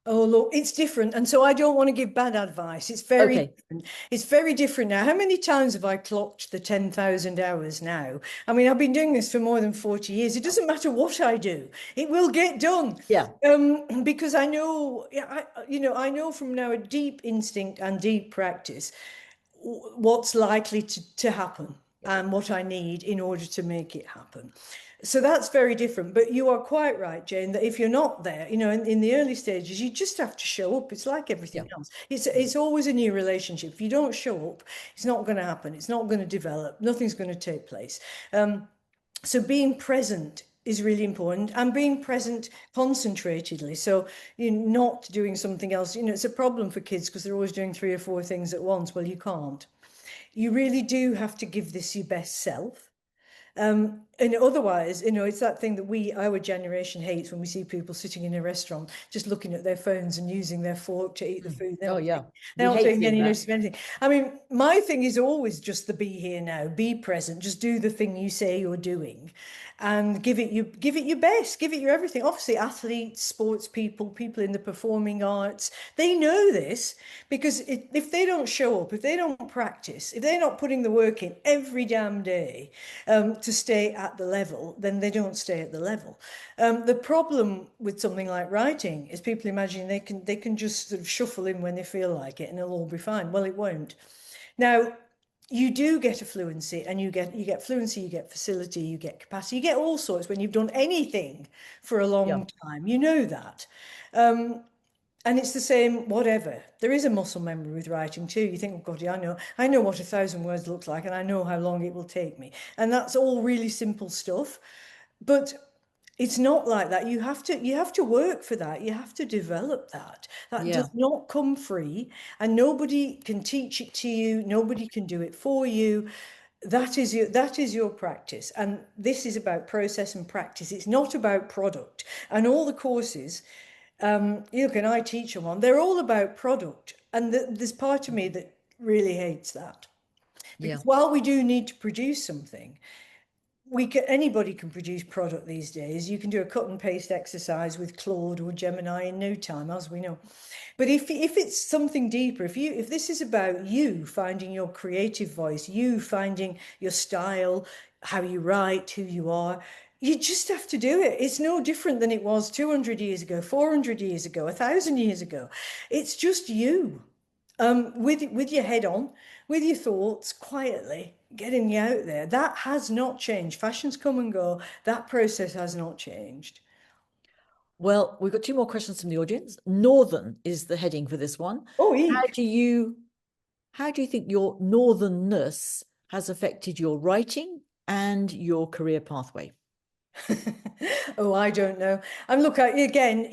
Oh, look, it's different. And so I don't want to give bad advice. It's very different. It's very different now. How many times have I clocked the 10,000 hours now? I mean, I've been doing this for more than 40 years. It doesn't matter what I do. It will get done. Yeah. Because I know, I know from now a deep instinct and deep practice what's likely to happen and what I need in order to make it happen. So that's very different. But you are quite right, Jane, that if you're not there, you know, in the early stages, you just have to show up. It's like everything else. It's always a new relationship. If you don't show up, it's not going to happen. It's not going to develop. Nothing's going to take place. So being present is really important, and being present concentratedly. So you're not doing something else. You know, it's a problem for kids because they're always doing 3 or 4 things at once. Well, you can't. You really do have to give this your best self. And otherwise, you know, it's that thing that our generation hates when we see people sitting in a restaurant just looking at their phones and using their fork to eat the food. They're not taking any notice of anything. I mean, my thing is always just the be here now, be present, just do the thing you say you're doing, and give it your best, give it your everything. Obviously, athletes, sports people in the performing arts, they know this, because if they don't show up, if they don't practice, if they're not putting the work in every damn day to stay at the level, then they don't stay at the level. The problem with something like writing is people imagine they can just sort of shuffle in when they feel like it and it'll all be fine. Well, it won't. Now, you do get a fluency, and you get fluency, you get facility, you get capacity, you get all sorts when you've done anything for a long time. You know that. And it's the same, whatever. There is a muscle memory with writing too. You think, oh God, yeah, I know what 1,000 words looks like, and I know how long it will take me. And that's all really simple stuff. But it's not like that. You have to work for that. You have to develop that. That does not come free, and nobody can teach it to you. Nobody can do it for you. That is your practice. And this is about process and practice. It's not about product. And all the courses, look, and I teach them on, they're all about product. And there's part of me that really hates that. Because while we do need to produce something, anybody can produce product these days. You can do a cut and paste exercise with Claude or Gemini in no time, as we know. But if it's something deeper, if this is about you finding your creative voice, you finding your style, how you write, who you are, you just have to do it. It's no different than it was 200 years ago, 400 years ago, 1,000 years ago. It's just you, with your head on, with your thoughts, quietly getting you out there. That has not changed. Fashions come and go. That process has not changed. Well, we've got 2 more questions from the audience. Northern is the heading for this one. Oh, How eek. do you think your northernness has affected your writing and your career pathway? Oh, I don't know. And look, again,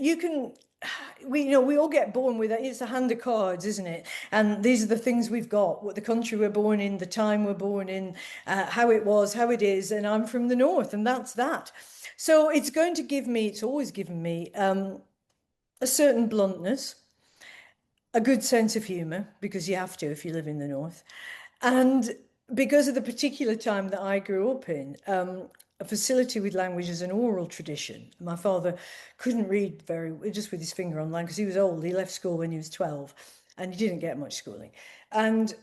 we all get born with it. It's a hand of cards, isn't it? And these are the things we've got: what the country we're born in, the time we're born in, how it was, how it is. And I'm from the north, and that's that. So it's always given me a certain bluntness, a good sense of humor, because you have to if you live in the north, and because of the particular time that I grew up in, a facility with language as an oral tradition. My father couldn't read just with his finger on line, because he was old. He left school when he was 12 and he didn't get much schooling. And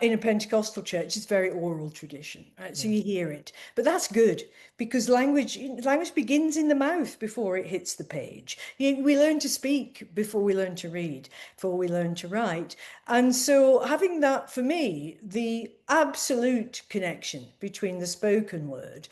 in a Pentecostal church, it's very oral tradition, right? So you hear it, but that's good, because language begins in the mouth before it hits the page. We learn to speak before we learn to read, before we learn to write. And so having that, for me, the absolute connection between the spoken word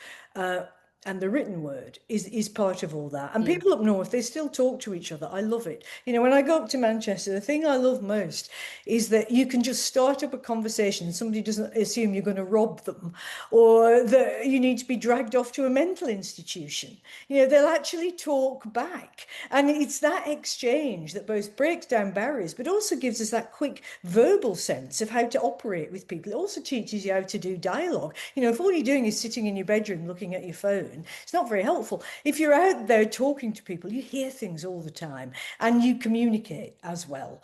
and the written word is part of all that. And people up north, they still talk to each other. I love it. When I go up to Manchester, the thing I love most is that you can just start up a conversation and somebody doesn't assume you're going to rob them, or that you need to be dragged off to a mental institution. They'll actually talk back. And it's that exchange that both breaks down barriers, but also gives us that quick verbal sense of how to operate with people. It also teaches you how to do dialogue. If all you're doing is sitting in your bedroom looking at your phone, it's not very helpful. If you're out there talking to people, you hear things all the time and you communicate as well.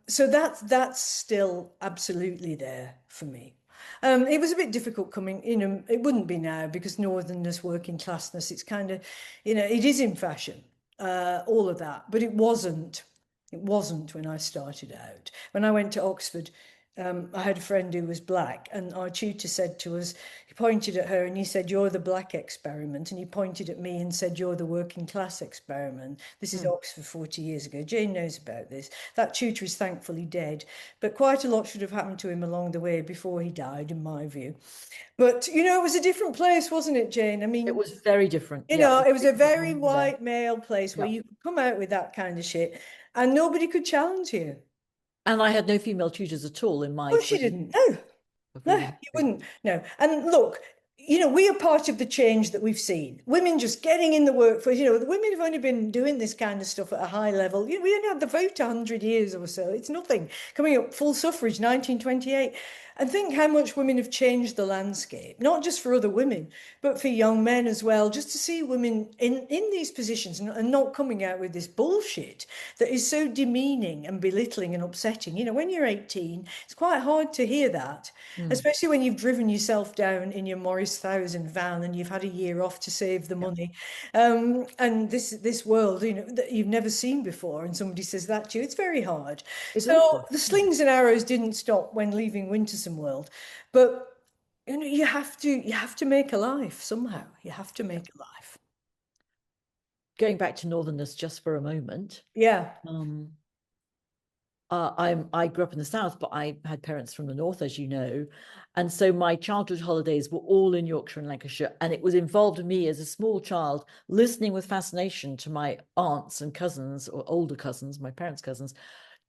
So that's still absolutely there for me. It was a bit difficult coming, it wouldn't be now, because northernness, working classness, it's kind of, it is in fashion, all of that, but it wasn't when I started out. When I went to Oxford, I had a friend who was black, and our tutor said to us, he pointed at her and he said, "You're the black experiment." And he pointed at me and said, "You're the working class experiment." This is Oxford 40 years ago. Jane knows about this. That tutor is thankfully dead, but quite a lot should have happened to him along the way before he died, in my view. But, it was a different place, wasn't it, Jane? I mean, It was very different. it was a very white male place where you could come out with that kind of shit and nobody could challenge you. And I had no female tutors at all in my. Well, she didn't. No, you wouldn't. No. And look, we are part of the change that we've seen. Women just getting in the workforce. The women have only been doing this kind of stuff at a high level. We only had the vote 100 years or so. It's nothing. Coming up, full suffrage, 1928. And think how much women have changed the landscape, not just for other women, but for young men as well, just to see women in these positions and not coming out with this bullshit that is so demeaning and belittling and upsetting. When you're 18, it's quite hard to hear that, especially when you've driven yourself down in your Morris 1000 van and you've had a year off to save the money. And this world, that you've never seen before, and somebody says that to you, it's very hard. So the slings and arrows didn't stop when leaving Winterson World, but you have to make a life somehow. You have to make a life. Going back to northernness just for a moment. Yeah. I grew up in the south, but I had parents from the north, as you know, and so my childhood holidays were all in Yorkshire and Lancashire, and it was involved in me as a small child listening with fascination to my aunts and cousins, or older cousins, my parents' cousins,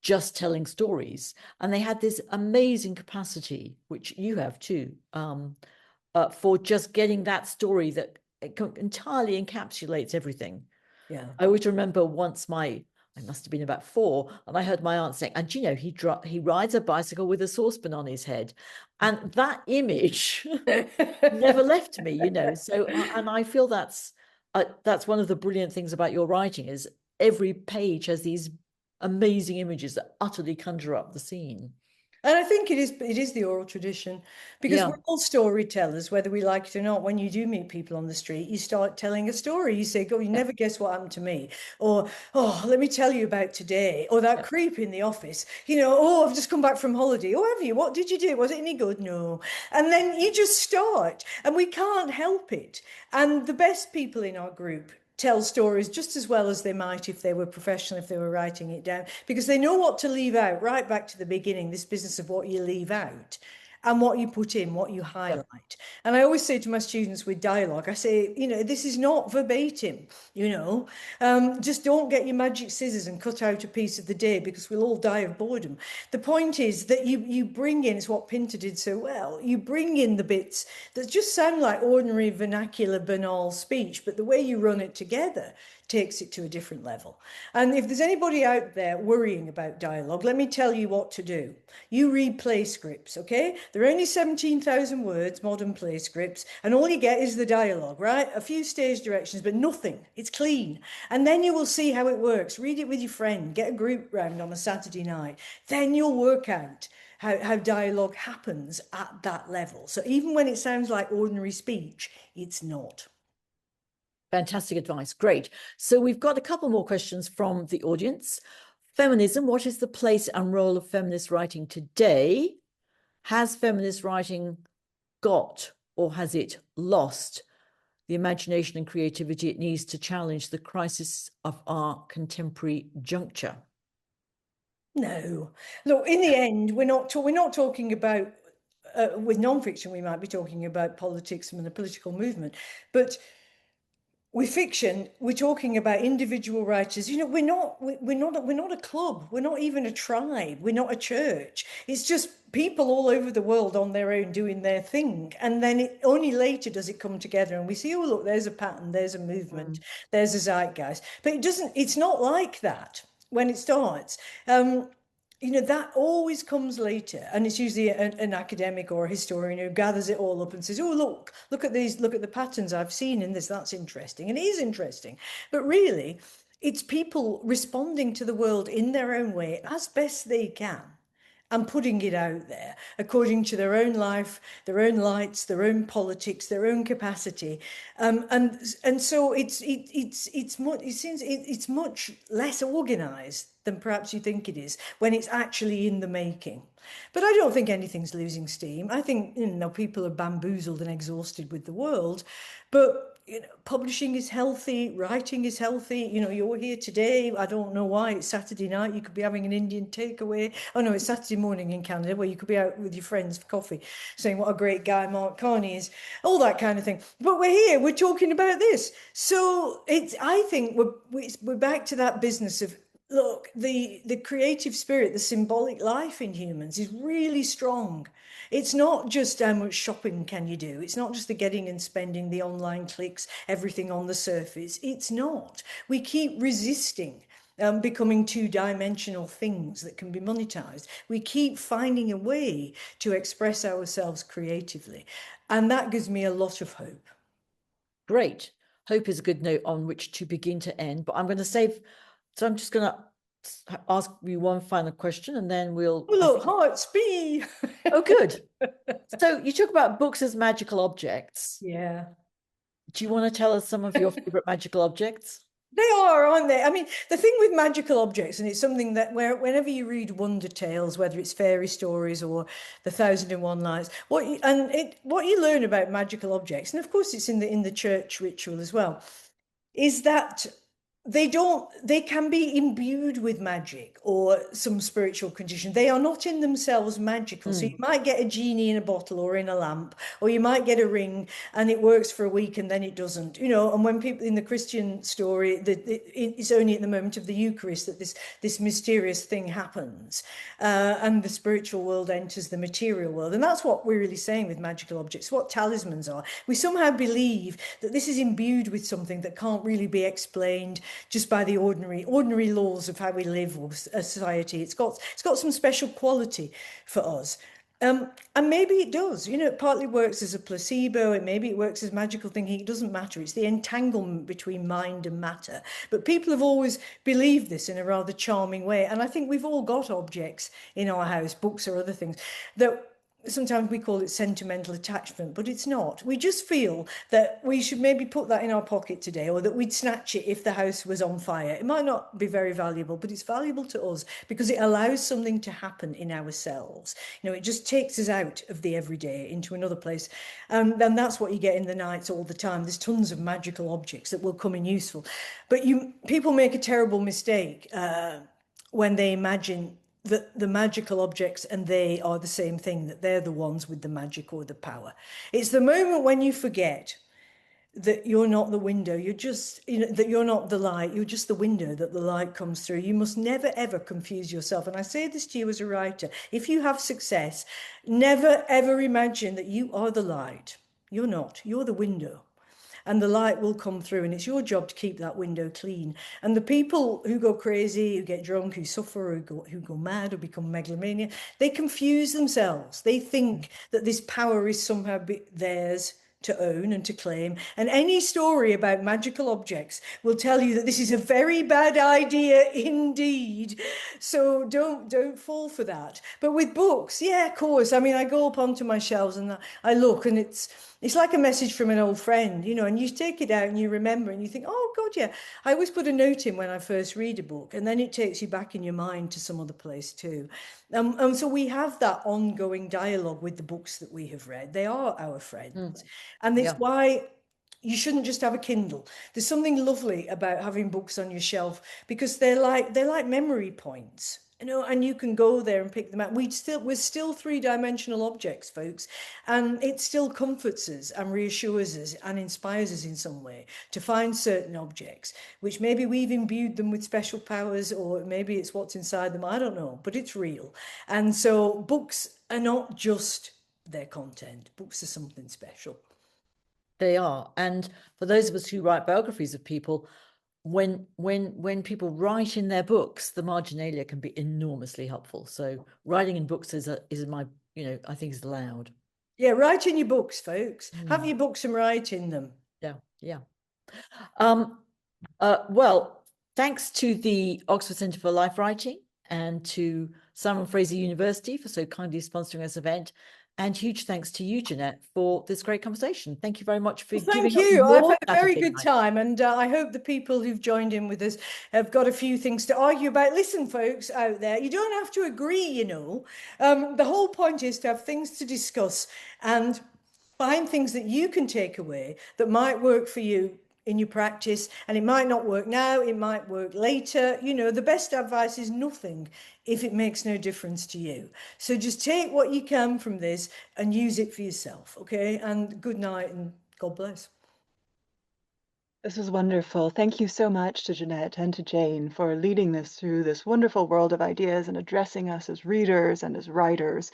just telling stories. And they had this amazing capacity, which you have too, for just getting that story that entirely encapsulates everything. Yeah. I always remember once I must have been about 4, and I heard my aunt saying, and he rides a bicycle with a saucepan on his head. And that image never left me, So, and I feel that's one of the brilliant things about your writing, is every page has these amazing images that utterly conjure up the scene. And I think it is the oral tradition, because Yeah. we're all storytellers, whether we like it or not. When you do meet people on the street, you start telling a story. You say, "God, you Yeah. never guess what happened to me," or, "Oh, let me tell you about today," or that Yeah. creep in the office. "Oh, I've just come back from holiday." "Oh, have you? What did you do? Was it any good?" "No." And then you just start, and we can't help it. And the best people in our group tell stories just as well as they might if they were professional, if they were writing it down, because they know what to leave out, right back to the beginning, this business of what you leave out and what you put in, what you highlight. And I always say to my students with dialogue, I say, this is not verbatim, just don't get your magic scissors and cut out a piece of the day, because we'll all die of boredom. The point is that you bring in, it's what Pinter did so well, you bring in the bits that just sound like ordinary vernacular banal speech, but the way you run it together takes it to a different level. And if there's anybody out there worrying about dialogue, let me tell you what to do. You read play scripts, okay? They're only 17,000 words, modern play scripts, and all you get is the dialogue, right? A few stage directions, but nothing. It's clean. And then you will see how it works. Read it with your friend, get a group round on a Saturday night. Then you'll work out how dialogue happens at that level. So even when it sounds like ordinary speech, it's not. Fantastic advice. Great. So we've got a couple more questions from the audience. Feminism, what is the place and role of feminist writing today? Has feminist writing got, or has it lost, the imagination and creativity it needs to challenge the crisis of our contemporary juncture? No. Look, in the end, we're not talking about, with nonfiction, we might be talking about politics and the political movement, but with fiction, we're talking about individual writers. We're not a club. We're not even a tribe. We're not a church. It's just people all over the world on their own doing their thing. And then only later does it come together, and we see, oh, look, there's a pattern, there's a movement, there's a zeitgeist. But it's not like that when it starts. That always comes later, and it's usually an academic or a historian who gathers it all up and says, "Oh, look at these, look at the patterns I've seen in this. That's interesting," and it is interesting. But really, it's people responding to the world in their own way as best they can, and putting it out there according to their own life, their own lights, their own politics, their own capacity, and so it's much less organised than perhaps you think it is when it's actually in the making. But I don't think anything's losing steam. I think people are bamboozled and exhausted with the world, but publishing is healthy, writing is healthy. You're here today. I don't know why. It's Saturday night. You could be having an Indian takeaway. Oh no, it's Saturday morning in Canada, where you could be out with your friends for coffee, saying what a great guy Mark Carney is, all that kind of thing. But we're here. We're talking about this. So I think we're back to that business of, look, the creative spirit, the symbolic life in humans is really strong. It's not just how much shopping can you do. It's not just the getting and spending, the online clicks, everything on the surface. It's not. We keep resisting becoming two-dimensional things that can be monetized. We keep finding a way to express ourselves creatively. And that gives me a lot of hope. Great. Hope is a good note on which to begin to end, but I'm going to save, so I'm just going to ask you one final question, and then we'll... Oh, look, hearts be. Oh, good. So you talk about books as magical objects. Yeah. Do you want to tell us some of your favorite magical objects? They are, aren't they? I mean, the thing with magical objects, and it's something that whenever you read wonder tales, whether it's fairy stories or the Thousand and One Nights, what you learn about magical objects, and of course it's in the church ritual as well, is that they can be imbued with magic or some spiritual condition. They are not in themselves magical. So you might get a genie in a bottle or in a lamp, or you might get a ring and it works for a week and then it doesn't, and when people in the Christian story, it's only at the moment of the Eucharist that this mysterious thing happens, and the spiritual world enters the material world. And that's what we're really saying with magical objects, what talismans are. We somehow believe that this is imbued with something that can't really be explained just by the ordinary laws of how we live or society. It's got some special quality for us. And maybe it does, it partly works as a placebo, maybe it works as magical thinking, it doesn't matter. It's the entanglement between mind and matter. But people have always believed this in a rather charming way. And I think we've all got objects in our house, books or other things, that sometimes we call it sentimental attachment, but it's not. We just feel that we should maybe put that in our pocket today, or that we'd snatch it if the house was on fire. It might not be very valuable, but it's valuable to us because it allows something to happen in ourselves. It just takes us out of the everyday into another place. And that's what you get in the nights all the time. There's tons of magical objects that will come in useful. But people make a terrible mistake when they imagine that the magical objects and they are the same thing, that they're the ones with the magic or the power. It's the moment when you forget that you're not the window, you're just, that you're not the light, you're just the window that the light comes through. You must never, ever confuse yourself. And I say this to you as a writer, if you have success, never, ever imagine that you are the light. You're not, you're the window. And the light will come through, and it's your job to keep that window clean. And the people who go crazy, who get drunk, who suffer, who go mad or become megalomania, they confuse themselves. They think that this power is somehow theirs to own and to claim. And any story about magical objects will tell you that this is a very bad idea indeed. So don't fall for that. But with books, yeah, of course. I mean, I go up onto my shelves and I look, and it's like a message from an old friend, and you take it out and you remember and you think, oh God, yeah. I always put a note in when I first read a book, and then it takes you back in your mind to some other place too. And so we have that ongoing dialogue with the books that we have read. They are our friends. And it's why you shouldn't just have a Kindle. There's something lovely about having books on your shelf, because they're like memory points. And you can go there and pick them out. We're still three-dimensional objects, folks, and it still comforts us and reassures us and inspires us in some way to find certain objects, which maybe we've imbued them with special powers, or maybe it's what's inside them. I don't know, but it's real. And so books are not just their content. Books are something special. They are. And for those of us who write biographies of people, when people write in their books, the marginalia can be enormously helpful. So writing in books is my, I think is allowed. Yeah, write in your books, folks. Have your books and write in them. Yeah. Well, thanks to the Oxford Centre for Life Writing and to Simon Fraser University for so kindly sponsoring this event. And huge thanks to you, Jeanette, for this great conversation. Thank you very much for giving Thank you. I've had a very Saturday good night. time, and I hope the people who've joined in with us have got a few things to argue about. Listen, folks out there, you don't have to agree, The whole point is to have things to discuss and find things that you can take away that might work for you in your practice, and it might not work now, it might work later. The best advice is nothing if it makes no difference to you. So just take what you can from this and use it for yourself, okay? And good night and God bless. This was wonderful. Thank you so much to Jeanette and to Jane for leading us through this wonderful world of ideas and addressing us as readers and as writers.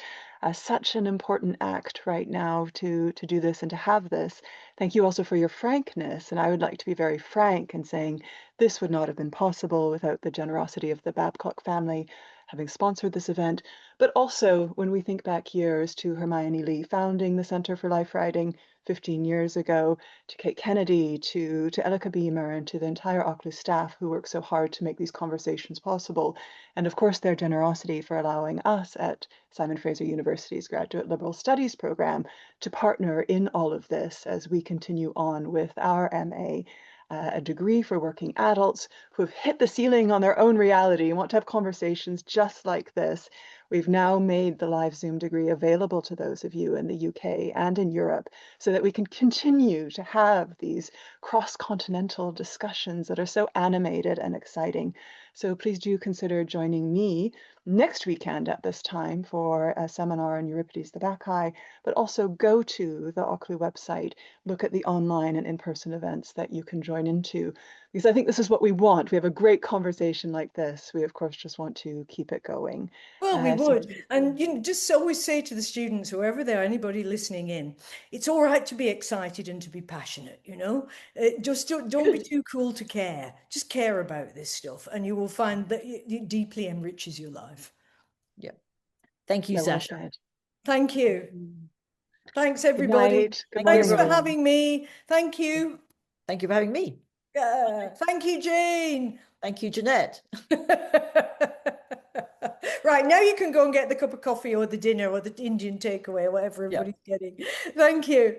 Such an important act right now to do this and to have this. Thank you also for your frankness. And I would like to be very frank in saying this would not have been possible without the generosity of the Babcock family having sponsored this event. But also when we think back years to Hermione Lee founding the Centre for Life Writing 15 years ago, to Kate Kennedy, to Elika Beamer, and to the entire OCLU staff who work so hard to make these conversations possible. And of course, their generosity for allowing us at Simon Fraser University's Graduate Liberal Studies program to partner in all of this as we continue on with our MA. A degree for working adults who have hit the ceiling on their own reality and want to have conversations just like this. We've now made the live Zoom degree available to those of you in the UK and in Europe so that we can continue to have these cross-continental discussions that are so animated and exciting. So please do consider joining me next weekend at this time for a seminar on Euripides the Bacchae, but also go to the OCLU website, look at the online and in-person events that you can join into, because I think this is what we want. We have a great conversation like this. We, of course, just want to keep it going. Well, we would. And just always say to the students, whoever they are, anybody listening in, it's all right to be excited and to be passionate, Just don't be too cool to care. Just care about this stuff, and you will find that it deeply enriches your life. Yeah. Thank you, Well Sasha. said. Thank you. Thanks, Good everybody. night. Good Thank you, morning, Thanks for everyone. having me. Thank you. Thank you for having me. Thank you, Jane. Thank you, Jeanette. Right, now you can go and get the cup of coffee or the dinner or the Indian takeaway or whatever everybody's getting. Thank you.